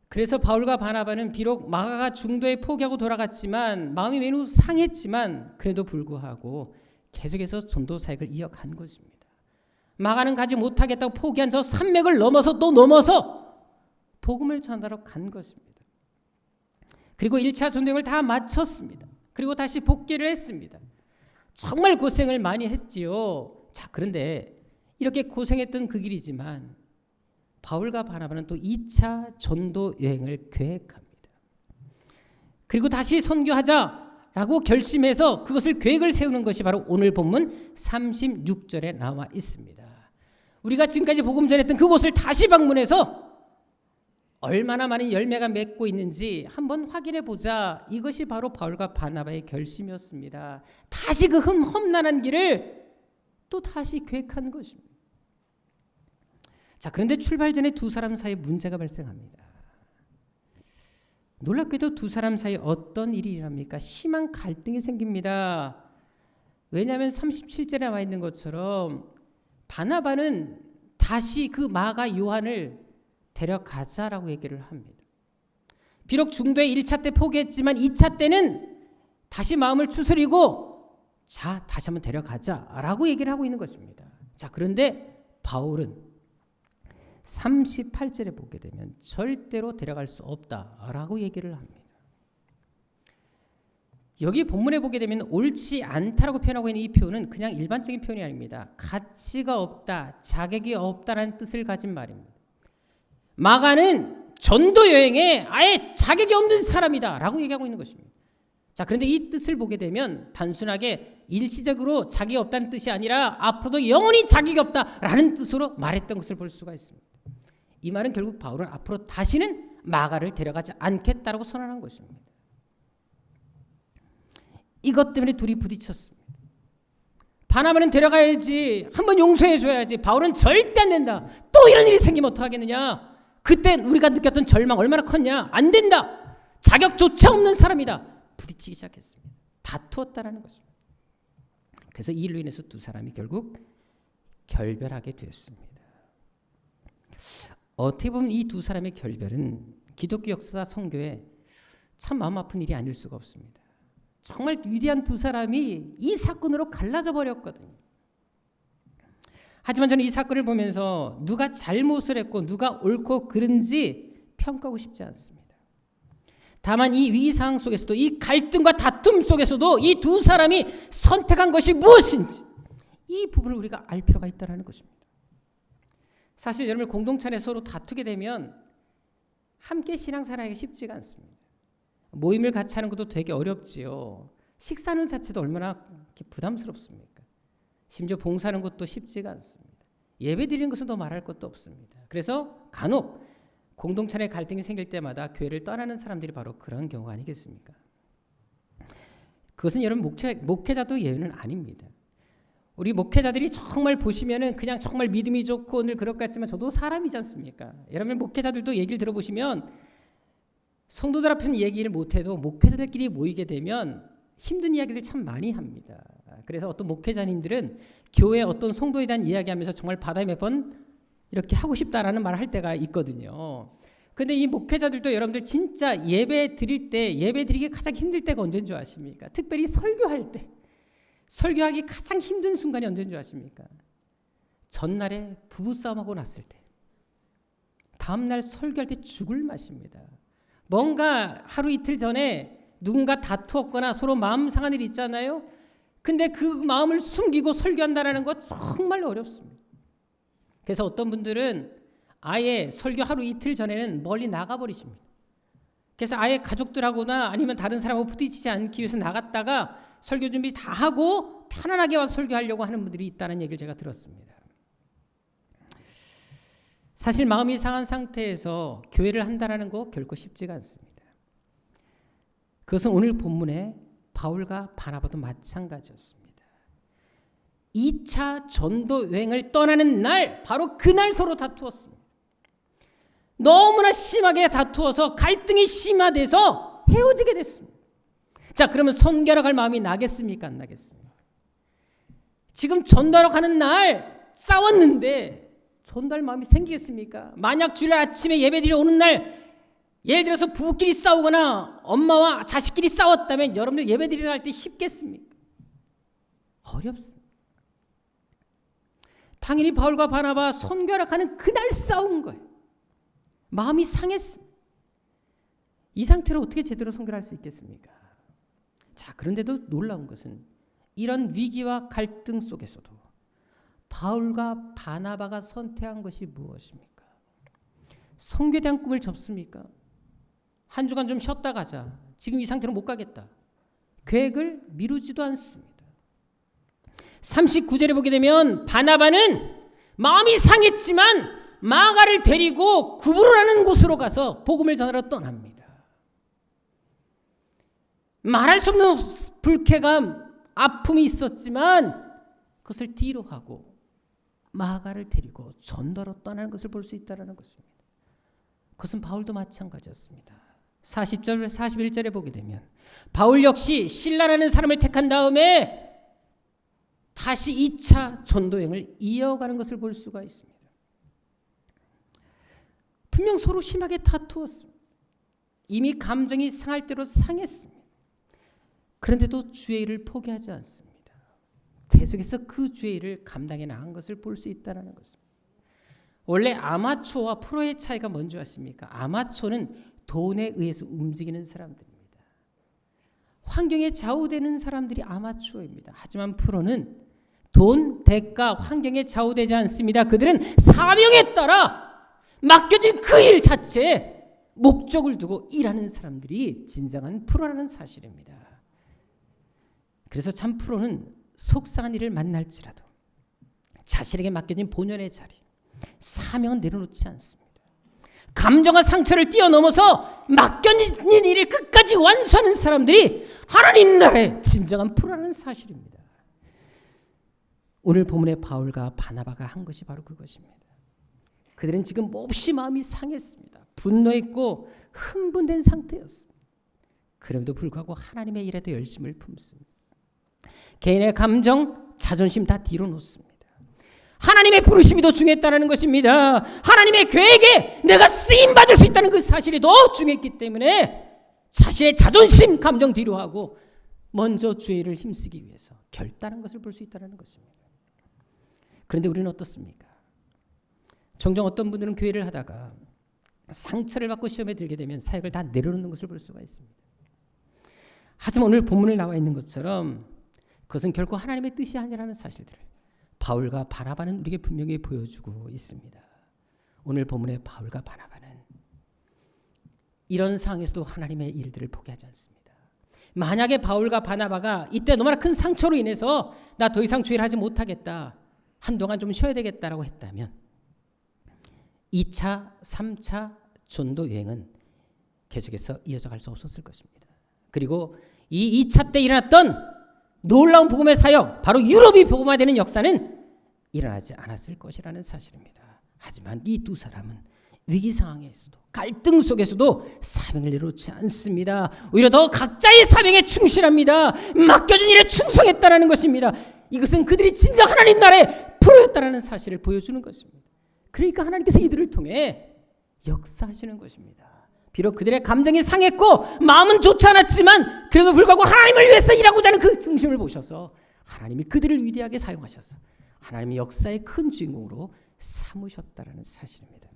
그래서 바울과 바나바는 비록 마가가 중도에 포기하고 돌아갔지만 마음이 매우 상했지만 그래도 불구하고 계속해서 전도 사역을 이어간 것입니다. 마가는 가지 못하겠다고 포기한 저 산맥을 넘어서 또 넘어서 복음을 전하러 간 것입니다. 그리고 1차 전도행을 다 마쳤습니다. 그리고 다시 복귀를 했습니다. 정말 고생을 많이 했지요. 자, 그런데 이렇게 고생했던 그 길이지만 바울과 바나바는 또 2차 전도 여행을 계획합니다. 그리고 다시 선교하자라고 결심해서 그것을 계획을 세우는 것이 바로 오늘 본문 36절에 나와 있습니다. 우리가 지금까지 복음 전했던 그곳을 다시 방문해서 얼마나 많은 열매가 맺고 있는지 한번 확인해 보자. 이것이 바로 바울과 바나바의 결심이었습니다. 다시 그 험난한 길을 또 다시 계획한 것입니다. 자, 그런데 출발 전에 두 사람 사이에 문제가 발생합니다. 놀랍게도 두 사람 사이에 어떤 일이 일어납니까? 심한 갈등이 생깁니다. 왜냐하면 37절에 나와 있는 것처럼 바나바는 다시 그 마가 요한을 데려가자라고 얘기를 합니다. 비록 중도에 1차 때 포기했지만 2차 때는 다시 마음을 추스리고 자, 다시 한번 데려가자라고 얘기를 하고 있는 것입니다. 자, 그런데 바울은 38절에 보게 되면 절대로 데려갈 수 없다라고 얘기를 합니다. 여기 본문에 보게 되면 옳지 않다라고 표현하고 있는 이 표현은 그냥 일반적인 표현이 아닙니다. 가치가 없다, 자격이 없다라는 뜻을 가진 말입니다. 마가는 전도 여행에 아예 자격이 없는 사람이다라고 얘기하고 있는 것입니다. 자, 그런데 이 뜻을 보게 되면 단순하게 일시적으로 자격이 없다는 뜻이 아니라 앞으로도 영원히 자격이 없다라는 뜻으로 말했던 것을 볼 수가 있습니다. 이 말은 결국 바울은 앞으로 다시는 마가를 데려가지 않겠다라고 선언한 것입니다. 이것 때문에 둘이 부딪혔습니다. 바나바는 데려가야지, 한번 용서해줘야지. 바울은 절대 안 된다. 또 이런 일이 생기면 어떡하겠느냐. 그때 우리가 느꼈던 절망 얼마나 컸냐. 안 된다. 자격조차 없는 사람이다. 부딪히기 시작했습니다. 다투었다라는 것입니다. 그래서 이 일로 인해서 두 사람이 결국 결별하게 되었습니다. 어떻게 보면 이 두 사람의 결별은 기독교 역사 선교에 참 마음 아픈 일이 아닐 수가 없습니다. 정말 위대한 두 사람이 이 사건으로 갈라져 버렸거든요. 하지만 저는 이 사건을 보면서 누가 잘못을 했고 누가 옳고 그른지 평가하고 싶지 않습니다. 다만 이 위기 상황 속에서도, 이 갈등과 다툼 속에서도 이 두 사람이 선택한 것이 무엇인지 이 부분을 우리가 알 필요가 있다는 것입니다. 사실 여러분, 공동체 안에 서로 다투게 되면 함께 신앙생활하기가 쉽지가 않습니다. 모임을 같이 하는 것도 되게 어렵지요. 식사하는 자체도 얼마나 부담스럽습니까? 심지어 봉사하는 것도 쉽지가 않습니다. 예배 드리는 것은 더 말할 것도 없습니다. 그래서 간혹 공동체 내 갈등이 생길 때마다 교회를 떠나는 사람들이 바로 그런 경우가 아니겠습니까? 그것은 여러분 목회자도 예외는 아닙니다. 우리 목회자들이 정말 보시면은 그냥 정말 믿음이 좋고 늘 그럴 것 같지만 저도 사람이지 않습니까? 여러분 목회자들도 얘기를 들어보시면 성도들 앞에서는 얘기를 못해도 목회자들끼리 모이게 되면 힘든 이야기를 참 많이 합니다. 그래서 어떤 목회자님들은 교회 어떤 성도에 대한 이야기하면서 정말 바다에 몇 번 이렇게 하고 싶다라는 말을 할 때가 있거든요. 근데 이 목회자들도 여러분들 진짜 예배 드릴 때, 예배 드리기 가장 힘들 때가 언제인 줄 아십니까? 특별히 설교할 때. 설교하기 가장 힘든 순간이 언제인 줄 아십니까? 전날에 부부싸움하고 났을 때. 다음날 설교할 때 죽을 맛입니다. 뭔가 하루 이틀 전에 누군가 다투었거나 서로 마음 상한 일이 있잖아요. 근데 그 마음을 숨기고 설교한다는 것 정말 어렵습니다. 그래서 어떤 분들은 아예 설교 하루 이틀 전에는 멀리 나가버리십니다. 그래서 아예 가족들하고나 아니면 다른 사람하고 부딪히지 않기 위해서 나갔다가 설교 준비 다 하고 편안하게 와서 설교하려고 하는 분들이 있다는 얘기를 제가 들었습니다. 사실 마음이 상한 상태에서 교회를 한다는 거 결코 쉽지가 않습니다. 그것은 오늘 본문에 바울과 바나바도 마찬가지였습니다. 2차 전도 여행을 떠나는 날, 바로 그날 서로 다투었습니다. 너무나 심하게 다투어서 갈등이 심화돼서 헤어지게 됐습니다. 자, 그러면 선교하러 갈 마음이 나겠습니까? 안 나겠습니까? 지금 전도하러 가는 날 싸웠는데 전도할 마음이 생기겠습니까? 만약 주일 아침에 예배드리러 오는 날 예를 들어서 부부끼리 싸우거나 엄마와 자식끼리 싸웠다면 여러분들 예배드리러 갈 때 쉽겠습니까? 어렵습니다. 당연히 바울과 바나바 선교하러 가는 그날 싸운 거예요. 마음이 상했습니다. 이 상태로 어떻게 제대로 선교를 할 수 있겠습니까? 자, 그런데도 놀라운 것은 이런 위기와 갈등 속에서도 바울과 바나바가 선택한 것이 무엇입니까? 선교에 대한 꿈을 접습니까? 한 주간 좀 쉬었다 가자. 지금 이 상태로 못 가겠다. 계획을 미루지도 않습니다. 39절에 보게 되면 바나바는 마음이 상했지만 마가를 데리고 구브로라는 곳으로 가서 복음을 전하러 떠납니다. 말할 수 없는 불쾌감, 아픔이 있었지만 그것을 뒤로 하고 마가를 데리고 전도하러 떠나는 것을 볼 수 있다는 것입니다. 그것은 바울도 마찬가지였습니다. 40절, 41절에 보게 되면 바울 역시 실라라는 사람을 택한 다음에 다시 2차 전도여행을 이어가는 것을 볼 수가 있습니다. 분명 서로 심하게 다투었습니다. 이미 감정이 상할 대로 상했습니다. 그런데도 주의 일을 포기하지 않습니다. 계속해서 그 주의 일을 감당해 나간 것을 볼 수 있다는 것입니다. 원래 아마추어와 프로의 차이가 뭔지 아십니까? 아마추어는 돈에 의해서 움직이는 사람들입니다. 환경에 좌우되는 사람들이 아마추어입니다. 하지만 프로는 돈, 대가, 환경에 좌우되지 않습니다. 그들은 사명에 따라 맡겨진 그 일 자체에 목적을 두고 일하는 사람들이 진정한 프로라는 사실입니다. 그래서 참 프로는 속상한 일을 만날지라도 자신에게 맡겨진 본연의 자리, 사명은 내려놓지 않습니다. 감정과 상처를 뛰어넘어서 맡겨진 일을 끝까지 완수하는 사람들이 하나님 나라의 진정한 프로라는 사실입니다. 오늘 본문의 바울과 바나바가 한 것이 바로 그것입니다. 그들은 지금 몹시 마음이 상했습니다. 분노했고 흥분된 상태였습니다. 그럼에도 불구하고 하나님의 일에도 열심을 품습니다. 개인의 감정, 자존심 다 뒤로 놓습니다. 하나님의 부르심이 더 중요했다는 것입니다. 하나님의 계획에 내가 쓰임받을 수 있다는 그 사실이 더 중요했기 때문에 자신의 자존심, 감정 뒤로 하고 먼저 주의 일을 힘쓰기 위해서 결단한 것을 볼 수 있다는 것입니다. 그런데 우리는 어떻습니까? 종종 어떤 분들은 교회를 하다가 상처를 받고 시험에 들게 되면 사역을 다 내려놓는 것을 볼 수가 있습니다. 하지만 오늘 본문에 나와 있는 것처럼 그것은 결코 하나님의 뜻이 아니라는 사실들을 바울과 바나바는 우리에게 분명히 보여주고 있습니다. 오늘 본문의 바울과 바나바는 이런 상황에서도 하나님의 일들을 포기하지 않습니다. 만약에 바울과 바나바가 이때 너무나 큰 상처로 인해서 나 더 이상 주일을 하지 못하겠다, 한동안 좀 쉬어야 되겠다라고 했다면 2차, 3차 전도 여행은 계속해서 이어져 갈 수 없었을 것입니다. 그리고 이 2차 때 일어났던 놀라운 복음의 사역, 바로 유럽이 복음화되는 역사는 일어나지 않았을 것이라는 사실입니다. 하지만 이 두 사람은 위기 상황에서도 갈등 속에서도 사명을 내려놓지 않습니다. 오히려 더 각자의 사명에 충실합니다. 맡겨진 일에 충성했다라는 것입니다. 이것은 그들이 진정 하나님 나라의 프로였다라는 사실을 보여주는 것입니다. 그러니까 하나님께서 이들을 통해 역사하시는 것입니다. 비록 그들의 감정이 상했고 마음은 좋지 않았지만 그럼에도 불구하고 하나님을 위해서 일하고자 하는 그 중심을 보셔서 하나님이 그들을 위대하게 사용하셔서 하나님의 역사의 큰 주인공으로 삼으셨다라는 사실입니다.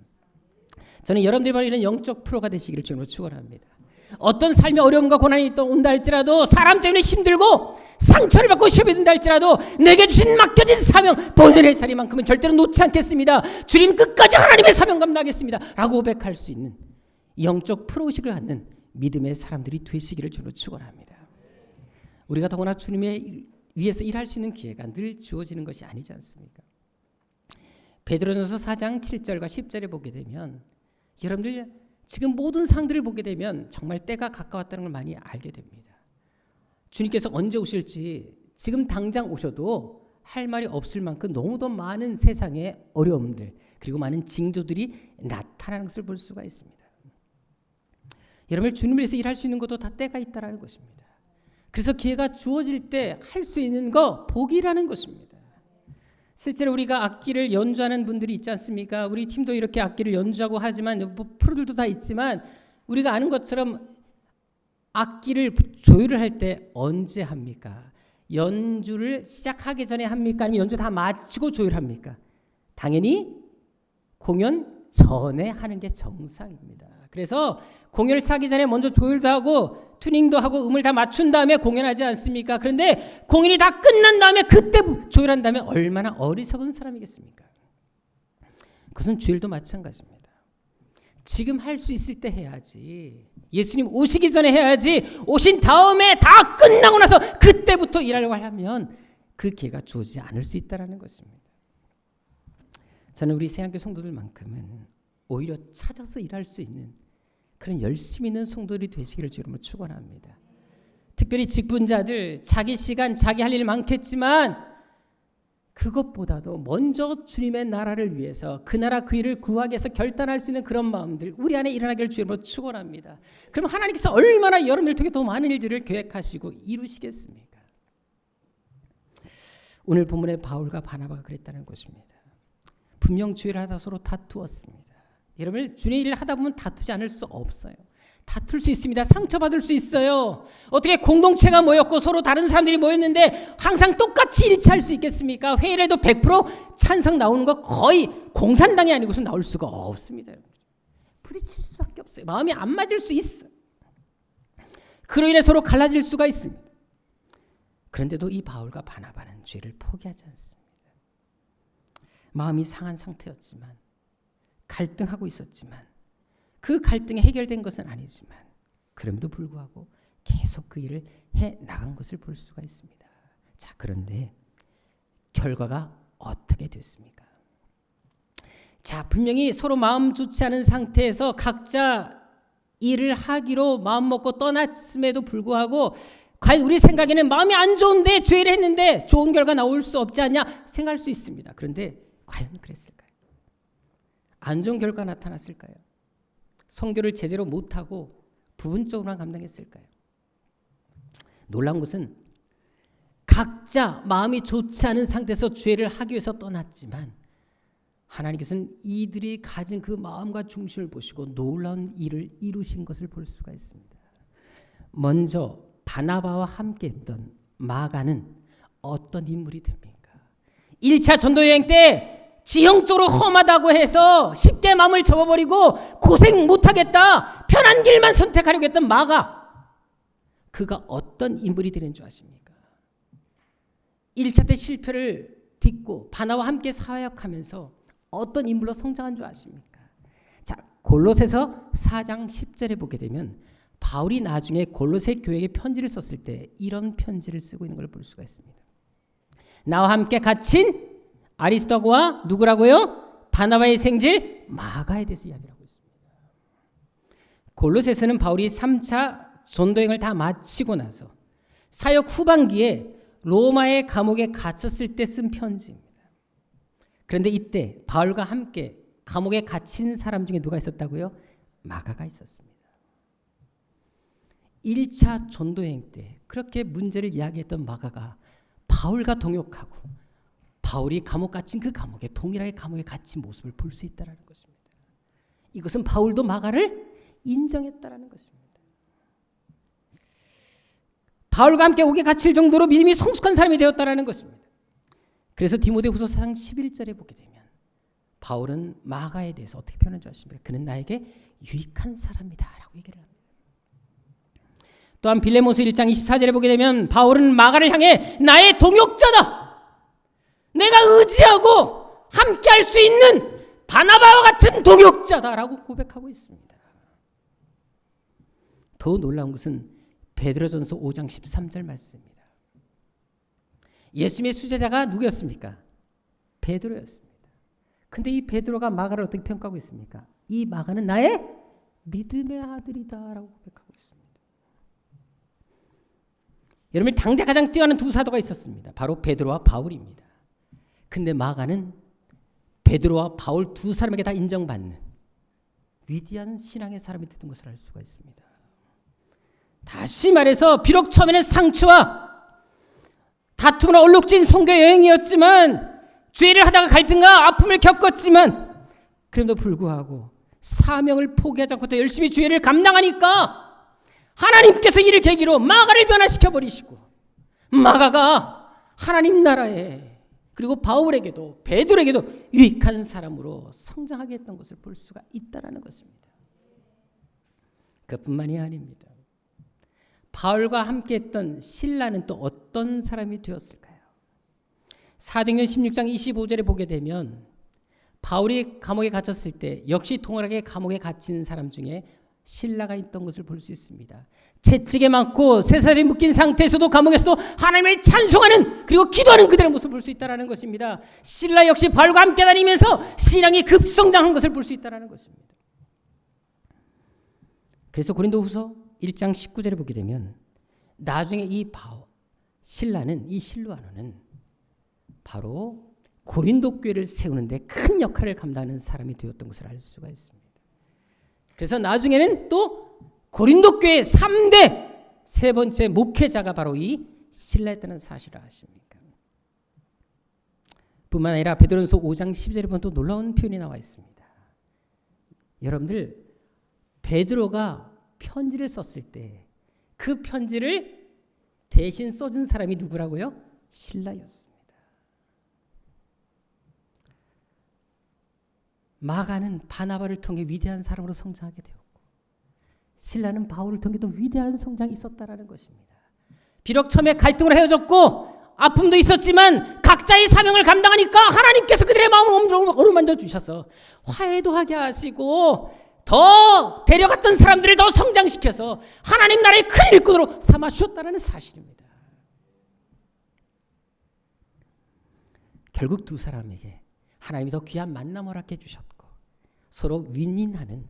저는 여러분들이 바로 이런 영적 프로가 되시기를 주님으로 축원합니다. 어떤 삶의 어려움과 고난이 또 온다 할지라도, 사람 때문에 힘들고 상처를 받고 시험에 든다 할지라도 내게 주신 맡겨진 사명, 본연의 자리만큼은 절대로 놓지 않겠습니다. 주님 끝까지 하나님의 사명 감당하겠습니다 라고 고백할 수 있는 영적 프로의식을 갖는 믿음의 사람들이 되시기를 주로 축원합니다. 우리가 더구나 주님의 위해서 일할 수 있는 기회가 늘 주어지는 것이 아니지 않습니까? 베드로전서 4장 7절과 10절에 보게 되면 여러분들 지금 모든 상들을 보게 되면 정말 때가 가까웠다는 걸 많이 알게 됩니다. 주님께서 언제 오실지 지금 당장 오셔도 할 말이 없을 만큼 너무도 많은 세상의 어려움들 그리고 많은 징조들이 나타나는 것을 볼 수가 있습니다. 여러분 주님을 위해서 일할 수 있는 것도 다 때가 있다는 것입니다. 그래서 기회가 주어질 때 할 수 있는 거 복이라는 것입니다. 실제로 우리가 악기를 연주하는 분들이 있지 않습니까? 우리 팀도 이렇게 악기를 연주하고 하지만 프로들도 다 있지만 우리가 아는 것처럼 악기를 조율을 할 때 언제 합니까? 연주를 시작하기 전에 합니까? 아니면 연주 다 마치고 조율합니까? 당연히 공연 전에 하는 게 정상입니다. 그래서 공연을 시작하기 전에 먼저 조율도 하고 튜닝도 하고 음을 다 맞춘 다음에 공연하지 않습니까? 그런데 공연이 다 끝난 다음에 그때 조율한 다음에 얼마나 어리석은 사람이겠습니까? 그것은 주일도 마찬가지입니다. 지금 할 수 있을 때 해야지. 예수님 오시기 전에 해야지. 오신 다음에 다 끝나고 나서 그때부터 일하려고 하면 그 기회가 주어지지 않을 수 있다는 것입니다. 저는 우리 새한교 성도들만큼은 오히려 찾아서 일할 수 있는 그런 열심히 있는 성도들이 되시기를 주님으로 축원합니다. 특별히 직분자들 자기 시간 자기 할 일 많겠지만 그것보다도 먼저 주님의 나라를 위해서 그 나라 그 일을 구하기 위해서 결단할 수 있는 그런 마음들 우리 안에 일어나기를 주님으로 축원합니다. 그럼 하나님께서 얼마나 여러분을 통해 더 많은 일들을 계획하시고 이루시겠습니까? 오늘 본문의 바울과 바나바가 그랬다는 것입니다. 분명 주일을 하다 서로 다투었습니다. 여러분 주님의 일을 하다 보면 다투지 않을 수 없어요. 다툴 수 있습니다. 상처받을 수 있어요. 어떻게 공동체가 모였고 서로 다른 사람들이 모였는데 항상 똑같이 일치할 수 있겠습니까? 회의를 해도 100% 찬성 나오는 거 거의 공산당이 아니고서 나올 수가 없습니다. 부딪힐 수밖에 없어요. 마음이 안 맞을 수 있어요. 그로 인해 서로 갈라질 수가 있습니다. 그런데도 이 바울과 바나바는 죄를 포기하지 않습니다. 마음이 상한 상태였지만, 갈등하고 있었지만, 그 갈등이 해결된 것은 아니지만, 그럼에도 불구하고 계속 그 일을 해 나간 것을 볼 수가 있습니다. 자, 그런데 결과가 어떻게 됐습니까? 자, 분명히 서로 마음 좋지 않은 상태에서 각자 일을 하기로 마음먹고 떠났음에도 불구하고 과연 우리 생각에는 마음이 안 좋은데 죄를 했는데 좋은 결과 나올 수 없지 않냐 생각할 수 있습니다. 그런데 과연 그랬을까요? 안 좋은 결과 나타났을까요? 선교를 제대로 못하고 부분적으로만 감당했을까요? 놀라운 것은 각자 마음이 좋지 않은 상태에서 죄를 하기 위해서 떠났지만 하나님께서는 이들이 가진 그 마음과 중심을 보시고 놀라운 일을 이루신 것을 볼 수가 있습니다. 먼저 바나바와 함께 했던 마가는 어떤 인물이 됩니까? 1차 전도여행 때 지형적으로 험하다고 해서 쉽게 마음을 접어버리고 고생 못하겠다, 편한 길만 선택하려고 했던 마가, 그가 어떤 인물이 되는 줄 아십니까? 1차 때 실패를 딛고 바나와 함께 사역하면서 어떤 인물로 성장한 줄 아십니까? 자, 골로새서 4장 10절에 보게 되면 바울이 나중에 골로새 교회에 편지를 썼을 때 이런 편지를 쓰고 있는 걸 볼 수가 있습니다. 나와 함께 갇힌 아리스도고와 누구라고요? 바나바의 생질 마가에 대해서 이야기하고 있습니다. 골로새서는 바울이 3차 전도여행을 다 마치고 나서 사역 후반기에 로마의 감옥에 갇혔을 때 쓴 편지입니다. 그런데 이때 바울과 함께 감옥에 갇힌 사람 중에 누가 있었다고요? 마가가 있었습니다. 1차 전도여행 때 그렇게 문제를 이야기했던 마가가 바울과 동역하고 바울이 감옥 갇힌 그 감옥에 동일하게 감옥에 갇힌 모습을 볼 수 있다는 것입니다. 이것은 바울도 마가를 인정했다는 것입니다. 바울과 함께 옥에 갇힐 정도로 믿음이 성숙한 사람이 되었다는 것입니다. 그래서 디모데후서 4장 11절에 보게 되면 바울은 마가에 대해서 어떻게 표현한 줄 아십니까? 그는 나에게 유익한 사람이다 라고 얘기를 합니다. 또한 빌레몬서 1장 24절에 보게 되면 바울은 마가를 향해 나의 동역자다, 내가 의지하고 함께 할 수 있는 바나바와 같은 동역자다라고 고백하고 있습니다. 더 놀라운 것은 베드로전서 5장 13절 말씀입니다. 예수님의 수제자가 누구였습니까? 베드로였습니다. 근데 이 베드로가 마가를 어떻게 평가하고 있습니까? 이 마가는 나의 믿음의 아들이다라고 고백하고 있습니다. 여러분, 당대 가장 뛰어난 두 사도가 있었습니다. 바로 베드로와 바울입니다. 근데 마가는 베드로와 바울 두 사람에게 다 인정받는 위대한 신앙의 사람이 됐던 것을 알 수가 있습니다. 다시 말해서 비록 처음에는 상처와 다툼으로 얼룩진 선교 여행이었지만, 죄를 하다가 갈등과 아픔을 겪었지만, 그럼에도 불구하고 사명을 포기하지 않고 더 열심히 죄를 감당하니까 하나님께서 이를 계기로 마가를 변화시켜 버리시고 마가가 하나님 나라에, 그리고 바울에게도 베드로에게도 유익한 사람으로 성장하게 했던 것을 볼 수가 있다는 것입니다. 그뿐만이 아닙니다. 바울과 함께했던 실라는 또 어떤 사람이 되었을까요? 사도행전 16장 25절에 보게 되면 바울이 감옥에 갇혔을 때 역시 동일하게 감옥에 갇힌 사람 중에 실라가 있던 것을 볼 수 있습니다. 채찍에 맞고 쇠살이 묶인 상태에서도 감옥에서도 하나님을 찬송하는, 그리고 기도하는 그들의 모습을 볼 수 있다는 것입니다. 실라 역시 바울과 함께 다니면서 신앙이 급성장한 것을 볼 수 있다는 것입니다. 그래서 고린도후서 1장 19절에 보게 되면 나중에 이 신라는, 이 실루아노는 바로 고린도 교회를 세우는데 큰 역할을 감당하는 사람이 되었던 것을 알 수가 있습니다. 그래서 나중에는 또 고린도 교회 3대 세 번째 목회자가 바로 이 실라였다는 사실을 아십니까? 뿐만 아니라 베드로전서 5장 12절에 보면 또 놀라운 표현이 나와 있습니다. 여러분들, 베드로가 편지를 썼을 때 그 편지를 대신 써준 사람이 누구라고요? 실라였습니다. 마가는 바나바를 통해 위대한 사람으로 성장하게 되었고 실라는 바울을 통해도 위대한 성장이 있었다라는 것입니다. 비록 처음에 갈등으로 헤어졌고 아픔도 있었지만 각자의 사명을 감당하니까 하나님께서 그들의 마음을 어루만져 주셔서 화해도 하게 하시고 더 데려갔던 사람들을 더 성장시켜서 하나님 나라의 큰 일꾼으로 삼아 주셨다는 사실입니다. 결국 두 사람에게 하나님이 더 귀한 만남 허락해 주셨고 서로 윈윈하는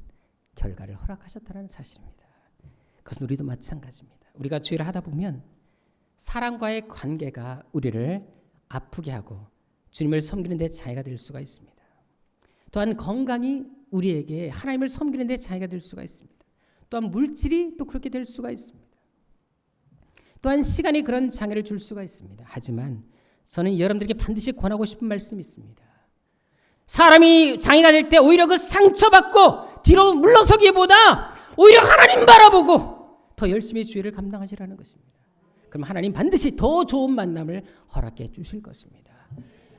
결과를 허락하셨다는 사실입니다. 그것은 우리도 마찬가지입니다. 우리가 죄를 하다 보면 사람과의 관계가 우리를 아프게 하고 주님을 섬기는 데 장애가 될 수가 있습니다. 또한 건강이 우리에게 하나님을 섬기는 데 장애가 될 수가 있습니다. 또한 물질이 또 그렇게 될 수가 있습니다. 또한 시간이 그런 장애를 줄 수가 있습니다. 하지만 저는 여러분들에게 반드시 권하고 싶은 말씀이 있습니다. 사람이 장애가 될 때 오히려 그 상처받고 뒤로 물러서기보다 오히려 하나님 바라보고 더 열심히 주의를 감당하시라는 것입니다. 그럼 하나님 반드시 더 좋은 만남을 허락해 주실 것입니다.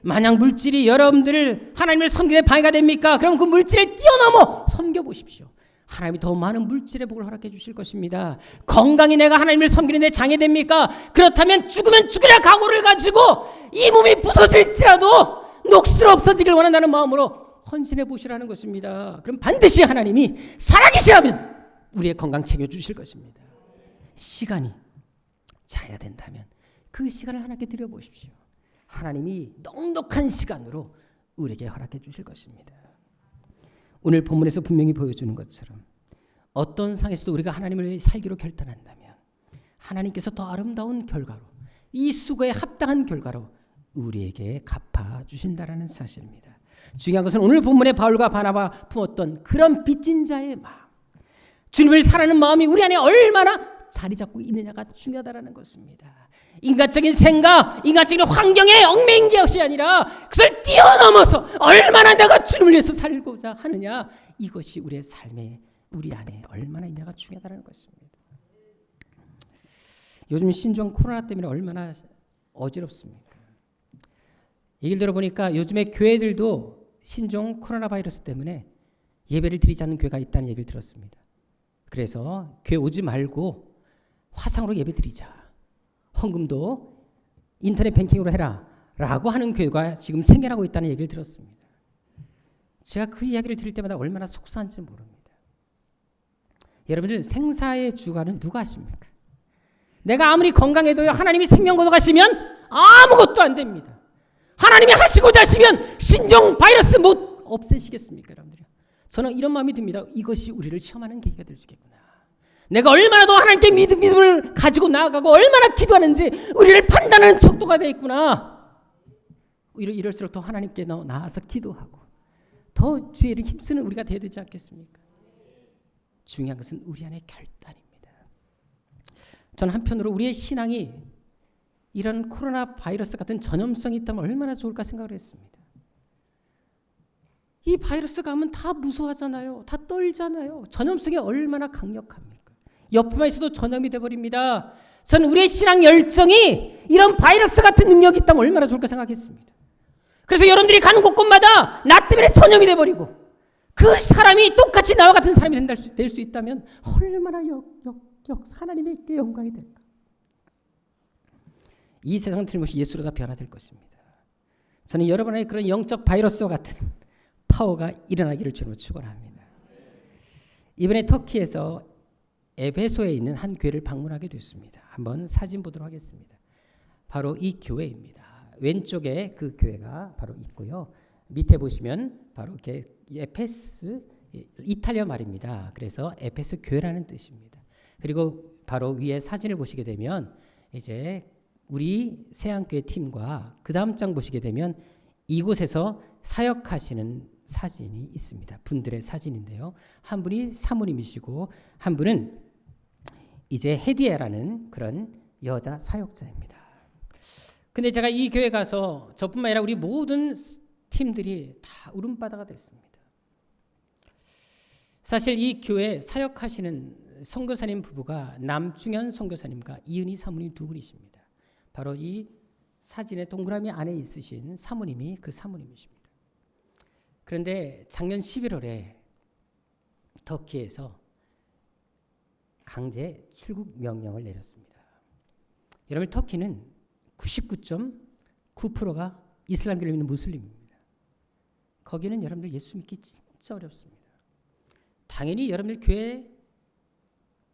만약 물질이 여러분들을 하나님을 섬기는 방해가 됩니까? 그럼 그 물질을 뛰어넘어 섬겨보십시오. 하나님이 더 많은 물질의 복을 허락해 주실 것입니다. 건강이 내가 하나님을 섬기는 데 장애됩니까? 그렇다면 죽으면 죽으랴 각오를 가지고 이 몸이 부서질지라도 녹슬어 없어지길 원한다는 마음으로 헌신해 보시라는 것입니다. 그럼 반드시 하나님이 살아계시라면 우리의 건강 챙겨주실 것입니다. 시간이 자야 된다면 그 시간을 하나님께 드려보십시오. 하나님이 넉넉한 시간으로 우리에게 허락해 주실 것입니다. 오늘 본문에서 분명히 보여주는 것처럼 어떤 상에서도 우리가 하나님을 살기로 결단한다면 하나님께서 더 아름다운 결과로 이 수고에 합당한 결과로 우리에게 갚아주신다라는 사실입니다. 중요한 것은 오늘 본문에 바울과 바나바 품었던 그런 빚진 자의 마음, 주님을 사랑하는 마음이 우리 안에 얼마나 자리 잡고 있느냐가 중요하다라는 것입니다. 인간적인 생각, 인간적인 환경에 얽매인 것이 아니라 그것을 뛰어넘어서 얼마나 내가 주님을 위해서 살고자 하느냐, 이것이 우리의 삶에 우리 안에 얼마나 있냐가 중요하다는 것입니다. 요즘 신종 코로나 때문에 얼마나 어지럽습니까? 얘기를 들어보니까 요즘에 교회들도 신종 코로나 바이러스 때문에 예배를 드리지 않는 교회가 있다는 얘기를 들었습니다. 그래서 교회 오지 말고 화상으로 예배 드리자, 헌금도 인터넷 뱅킹으로 해라 라고 하는 교회가 지금 생겨나고 있다는 얘기를 들었습니다. 제가 그 이야기를 들을 때마다 얼마나 속상한지 모릅니다. 여러분들, 생사의 주관은 누가 하십니까? 내가 아무리 건강해도요, 하나님이 생명 거둬가시면 아무것도 안 됩니다. 하나님이 하시고자 하시면 신종 바이러스 못 없애시겠습니까, 여러분들? 저는 이런 마음이 듭니다. 이것이 우리를 시험하는 계기가 될 수 있겠구나. 내가 얼마나 더 하나님께 믿음을 가지고 나아가고 얼마나 기도하는지 우리를 판단하는 척도가 되어 있구나. 이럴수록 더 하나님께 나아서 기도하고 더 주의를 힘쓰는 우리가 되어야 되지 않겠습니까? 중요한 것은 우리 안의 결단입니다. 저는 한편으로 우리의 신앙이 이런 코로나 바이러스 같은 전염성이 있다면 얼마나 좋을까 생각을 했습니다. 이 바이러스가 하면 다 무서워하잖아요. 다 떨잖아요. 전염성이 얼마나 강력합니까? 옆에만 있어도 전염이 돼버립니다. 저는 우리의 신앙 열정이 이런 바이러스 같은 능력이 있다면 얼마나 좋을까 생각했습니다. 그래서 여러분들이 가는 곳곳마다 나 때문에 전염이 돼버리고 그 사람이 똑같이 나와 같은 사람이 될 수 있다면 얼마나 하나님께 영광이 될까. 이 세상은 틀림없이 예수로 다 변화될 것입니다. 저는 여러분의 그런 영적 바이러스와 같은 파워가 일어나기를 주로 축원합니다. 이번에 터키에서 에베소에 있는 한 교회를 방문하게 됐습니다. 한번 사진 보도록 하겠습니다. 바로 이 교회입니다. 왼쪽에 그 교회가 바로 있고요. 밑에 보시면 바로 이렇게 에페스, 이탈리아 말입니다. 그래서 에페스 교회라는 뜻입니다. 그리고 바로 위에 사진을 보시게 되면 이제 우리 세안교회 팀과 그 다음 장 보시게 되면 이곳에서 사역하시는 사진이 있습니다. 분들의 사진인데요. 한 분이 사모님이시고 한 분은 이제 헤디에라는 그런 여자 사역자입니다. 근데 제가 이 교회 가서 저뿐만 아니라 우리 모든 팀들이 다 울음바다가 됐습니다. 사실 이 교회 사역하시는 선교사님 부부가 남중현 선교사님과 이은희 사모님 두 분이십니다. 바로 이 사진의 동그라미 안에 있으신 사모님이 그 사모님이십니다. 그런데 작년 11월에 터키에서 강제 출국 명령을 내렸습니다. 여러분, 터키는 99.9%가 이슬람교를 믿는 무슬림입니다. 거기는 여러분들 예수 믿기 진짜 어렵습니다. 당연히 여러분들 교회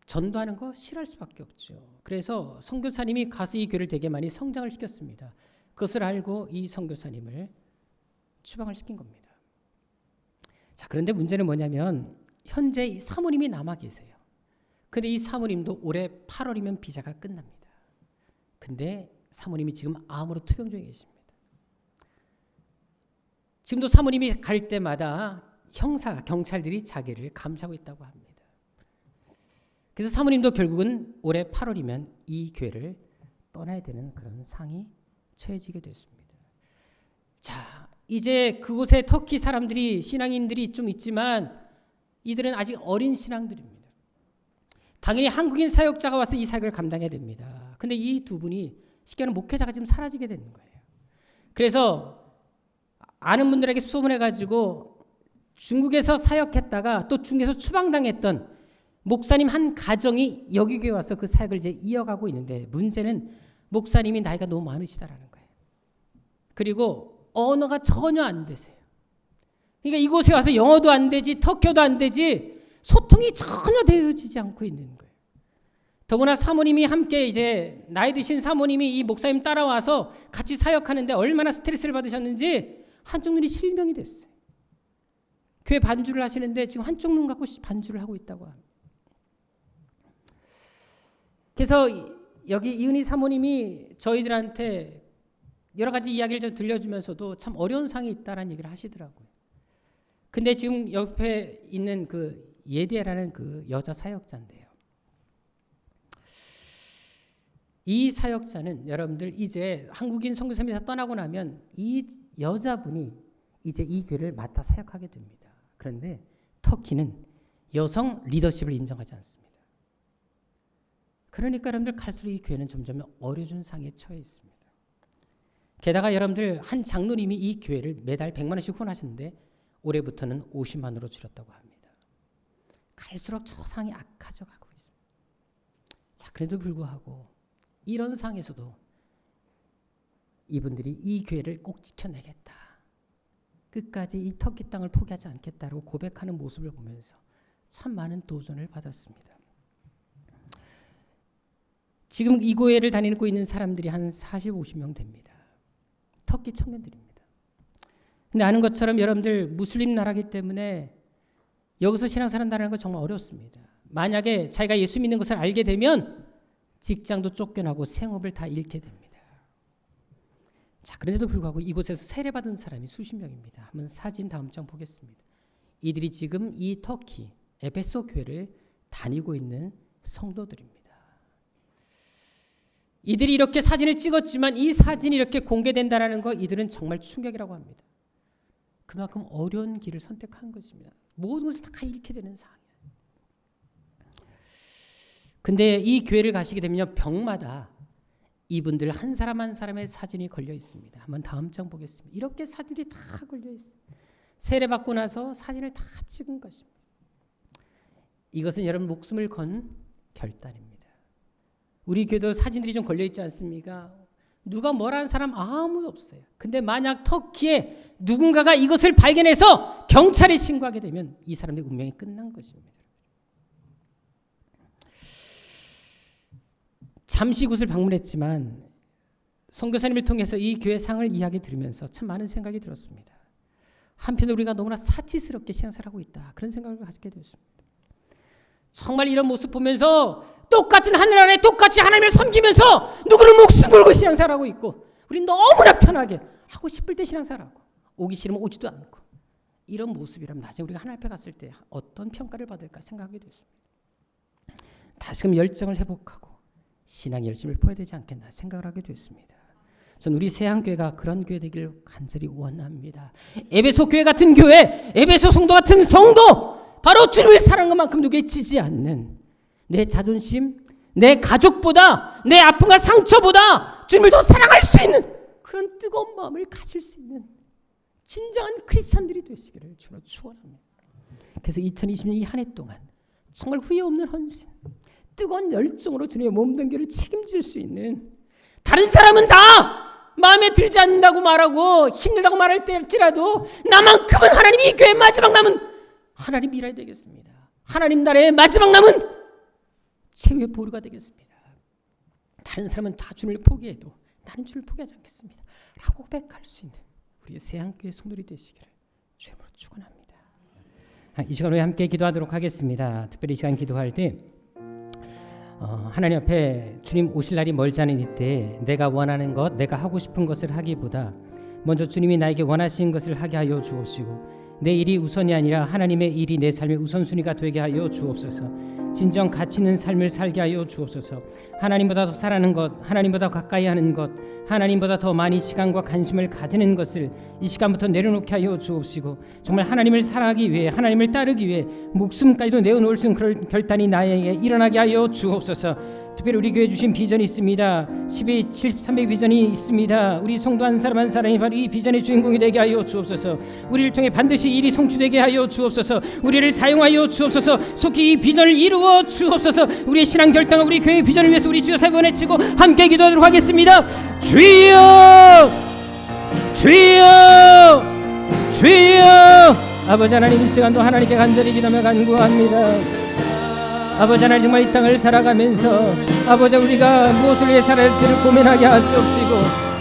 전도하는 거 싫어할 수밖에 없죠. 그래서 선교사님이 가서 이 교회를 되게 많이 성장을 시켰습니다. 그것을 알고 이 선교사님을 추방을 시킨 겁니다. 자, 그런데 문제는 뭐냐면 현재 이 사모님이 남아 계세요. 근데 이 사모님도 올해 8월이면 비자가 끝납니다. 근데 사모님이 지금 암으로 투병 중에 계십니다. 지금도 사모님이 갈 때마다 형사, 경찰들이 자기를 감시하고 있다고 합니다. 그래서 사모님도 결국은 올해 8월이면 이 교회를 떠나야 되는 그런 상이 처해지게 됐습니다. 자, 이제 그곳에 터키 사람들이, 신앙인들이 좀 있지만 이들은 아직 어린 신앙들입니다. 당연히 한국인 사역자가 와서 이 사역을 감당해야 됩니다. 근데 이 두 분이 쉽게 말하면 목회자가 지금 사라지게 되는 거예요. 그래서 아는 분들에게 소문해가지고 중국에서 사역했다가 또 중국에서 추방당했던 목사님 한 가정이 여기 교회 와서 그 사역을 이제 이어가고 있는데, 문제는 목사님이 나이가 너무 많으시다라는 거예요. 그리고 언어가 전혀 안 되세요. 그러니까 이곳에 와서 영어도 안 되지, 터키어도 안 되지, 소통이 전혀 되어지지 않고 있는 거예요. 더구나 사모님이 함께 이제 나이 드신 사모님이 이 목사님 따라와서 같이 사역하는데 얼마나 스트레스를 받으셨는지 한쪽 눈이 실명이 됐어요. 교회 반주를 하시는데 지금 한쪽 눈 갖고 반주를 하고 있다고 합니다. 그래서 여기 이은희 사모님이 저희들한테 여러 가지 이야기를 좀 들려주면서도 참 어려운 상이 있다라는 얘기를 하시더라고요. 근데 지금 옆에 있는 그 예대라는 그 여자 사역자인데요. 이 사역자는 여러분들 이제 한국인 선교사님이 다 떠나고 나면 이 여자분이 이제 이 교회를 맡아 사역하게 됩니다. 그런데 터키는 여성 리더십을 인정하지 않습니다. 그러니까 여러분들 갈수록 이 교회는 점점 어려운 상에 처해 있습니다. 게다가 여러분들 한 장로님이 이 교회를 매달 100만 원씩 후원하시는데 올해부터는 50만 원으로 줄였다고 합니다. 갈수록 저 상이 악화져 가고 있습니다. 자, 그래도 불구하고 이런 상에서도 이분들이 이 교회를 꼭 지켜내겠다, 끝까지 이 터키 땅을 포기하지 않겠다고 고백하는 모습을 보면서 참 많은 도전을 받았습니다. 지금 이 교회를 다니고 있는 사람들이 한 40, 50명 됩니다. 터키 청년들입니다. 근데 아는 것처럼 여러분들 무슬림 나라기 때문에 여기서 신앙생활 한다는 건 정말 어렵습니다. 만약에 자기가 예수 믿는 것을 알게 되면 직장도 쫓겨나고 생업을 다 잃게 됩니다. 자, 그런데도 불구하고 이곳에서 세례받은 사람이 수십 명입니다. 한번 사진 다음 장 보겠습니다. 이들이 지금 이 터키 에베소 교회를 다니고 있는 성도들입니다. 이들이 이렇게 사진을 찍었지만 이 사진이 이렇게 공개된다는 거 이들은 정말 충격이라고 합니다. 그만큼 어려운 길을 선택한 것입니다. 모든 것을 다 잃게 되는 상황이에요. 근데 이 교회를 가시게 되면 벽마다 이분들 한 사람 한 사람의 사진이 걸려 있습니다. 한번 다음 장 보겠습니다. 이렇게 사진이 다 걸려 있어요. 세례받고 나서 사진을 다 찍은 것입니다. 이것은 여러분 목숨을 건 결단입니다. 우리 교회도 사진들이 좀 걸려 있지 않습니까? 누가 뭐라는 사람 아무도 없어요. 근데 만약 터키에 누군가가 이것을 발견해서 경찰에 신고하게 되면 이 사람의 운명이 끝난 것입니다. 잠시 이곳을 방문했지만 선교사님을 통해서 이 교회 상을 이야기 들으면서 참 많은 생각이 들었습니다. 한편 우리가 너무나 사치스럽게 신앙생활하고 있다, 그런 생각을 가지게 되었습니다. 정말 이런 모습 보면서 똑같은 하늘 아래 똑같이 하나님을 섬기면서 누구를 목숨 걸고 신앙생활하고 있고, 우린 너무나 편하게 하고 싶을 때 신앙생활하고 오기 싫으면 오지도 않고, 이런 모습이라면 나중에 우리가 하나님 앞에 갔을 때 어떤 평가를 받을까 생각하게 되었습니다. 다시금 열정을 회복하고 신앙의 열심을 보여야 되지 않겠나 생각을 하게 되었습니다. 저는 우리 세한교회가 그런 교회 되기를 간절히 원합니다. 에베소 교회 같은 교회, 에베소 성도 같은 성도, 바로 주님의 사랑만큼 누구에 지지 않는, 내 자존심, 내 가족보다, 내 아픔과 상처보다 주님을 더 사랑할 수 있는 그런 뜨거운 마음을 가질 수 있는 진정한 크리스찬들이 되시기를 주로 축원합니다. 그래서 2020년 이 한 해 동안 정말 후회 없는 헌신, 뜨거운 열정으로 주님의 몸담기를 책임질 수 있는, 다른 사람은 다 마음에 들지 않는다고 말하고 힘들다고 말할 때일지라도 나만큼은 하나님 이 교회 마지막 남은 하나님이라 되겠습니다. 하나님 나라의 마지막 남은 최후의 보루가 되겠습니다. 다른 사람은 다 주님을 포기해도 나는 주님을 포기하지 않겠습니다 라고 고백할 수 있는 우리 새한교회 성도들이 되시기를 주님으로 축원합니다. 이 시간 후에 함께 기도하도록 하겠습니다. 특별히 이 시간 기도할 때 하나님 앞에 주님 오실 날이 멀지 않은 이때 내가 원하는 것, 내가 하고 싶은 것을 하기보다 먼저 주님이 나에게 원하시는 것을 하게 하여 주옵시고, 내 일이 우선이 아니라 하나님의 일이 내 삶의 우선순위가 되게 하여 주옵소서. 진정 가치 있는 삶을 살게 하여 주옵소서. 하나님보다 더 사랑하는 것, 하나님보다 가까이 하는 것, 하나님보다 더 많이 시간과 관심을 가지는 것을 이 시간부터 내려놓게 하여 주옵시고, 정말 하나님을 사랑하기 위해, 하나님을 따르기 위해 목숨까지도 내어놓을 수 있는 그런 결단이 나에게 일어나게 하여 주옵소서. 특별히 우리 교회 주신 비전이 있습니다. 1273의 비전이 있습니다. 우리 성도 한 사람 한 사람이 바로 이 비전의 주인공이 되게 하여 주옵소서. 우리를 통해 반드시 일이 성취되게 하여 주옵소서. 우리를 사용하여 주옵소서. 속히 이 비전을 이루어 주옵소서. 우리의 신앙 결단과 우리 교회의 비전을 위해서 우리 주여 세 번 외치고 함께 기도하도록 하겠습니다. 주여, 주여, 주여. 아버지 하나님, 이 시간도 하나님께 간절히 기도하며 간구합니다. 아버지 하나님, 정말 이 땅을 살아가면서 아버지 우리가 무엇을 위해 살아야 할지를 고민하게 하시옵시고,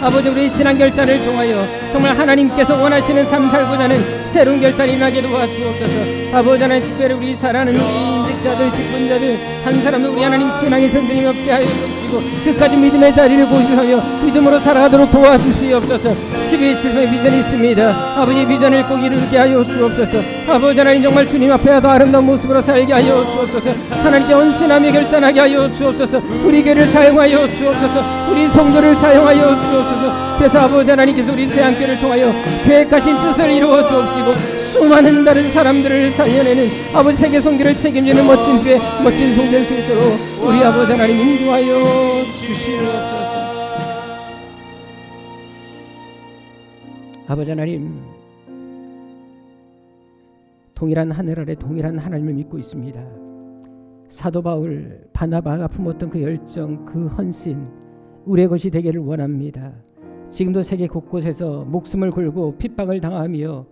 아버지 우리의 신앙 결단을 통하여 정말 하나님께서 원하시는 삶 살고자 하는 새로운 결단이 나게 도와주옵소서. 아버지 하나님, 특별히 우리 사랑하는 우리 인직자들, 직분자들 한 사람도 우리 하나님 신앙의 선들이 없게 하여 주시고 끝까지 믿음의 자리를 고수하여 믿음으로 살아가도록 도와주시옵소서. 12.7의 비전이 있습니다. 아버지 비전을 꼭 이루게 하여 주옵소서. 아버지 하나님, 정말 주님 앞에 더 아름다운 모습으로 살게 하여 주옵소서. 하나님께 헌신하며 결단하게 하여 주옵소서. 우리 교회를 사용하여 주옵소서. 우리 성도를 사용하여 주옵소서. 그래서 아버지 하나님께서 우리 새한교회를 통하여 계획하신 뜻을 이루어 주옵시고, 수많은 다른 사람들을 살려내는 아버지 세계 선교를 책임지는 멋진 교회, 멋진 성도될 수 있도록 우리 아버지 하나님 인도하여 주시옵소서. 아버지 하나님, 동일한 하늘 아래 동일한 하나님을 믿고 있습니다. 사도 바울, 바나바가 품었던 그 열정, 그 헌신 우리의 것이 되기를 원합니다. 지금도 세계 곳곳에서 목숨을 걸고 핍박을 당하며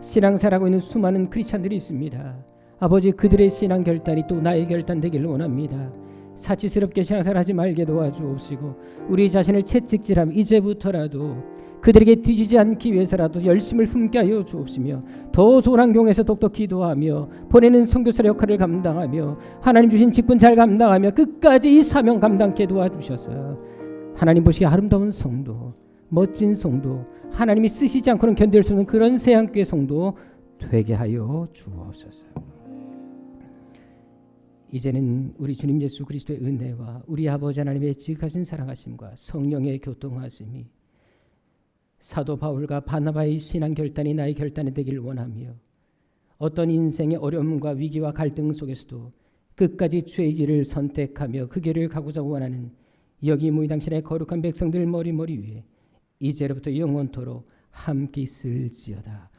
신앙생활하고 있는 수많은 크리스찬들이 있습니다. 아버지, 그들의 신앙 결단이 또 나의 결단 되기를 원합니다. 사치스럽게 신앙생활하지 말게 도와주옵시고, 우리 자신을 채찍질하며 이제부터라도 그들에게 뒤지지 않기 위해서라도 열심을 품게 하여 주옵시며, 더 좋은 환경에서 독독 기도하며 보내는 선교사의 역할을 감당하며 하나님 주신 직분 잘 감당하며 끝까지 이 사명 감당케 도와주셔서 하나님 보시기에 아름다운 성도, 멋진 성도, 하나님이 쓰시지 않고는 견딜 수 없는 그런 새한교회 성도 되게 하여 주옵소서. 이제는 우리 주님 예수 그리스도의 은혜와 우리 아버지 하나님의 지극하신 사랑하심과 성령의 교통하심이 사도 바울과 바나바의 신앙 결단이 나의 결단이 되기를 원하며, 어떤 인생의 어려움과 위기와 갈등 속에서도 끝까지 주의 길을 선택하며 그 길을 가고자 원하는 여기 모인 당신의 거룩한 백성들 머리 위에 이제로부터 영원토록 함께 있을지어다.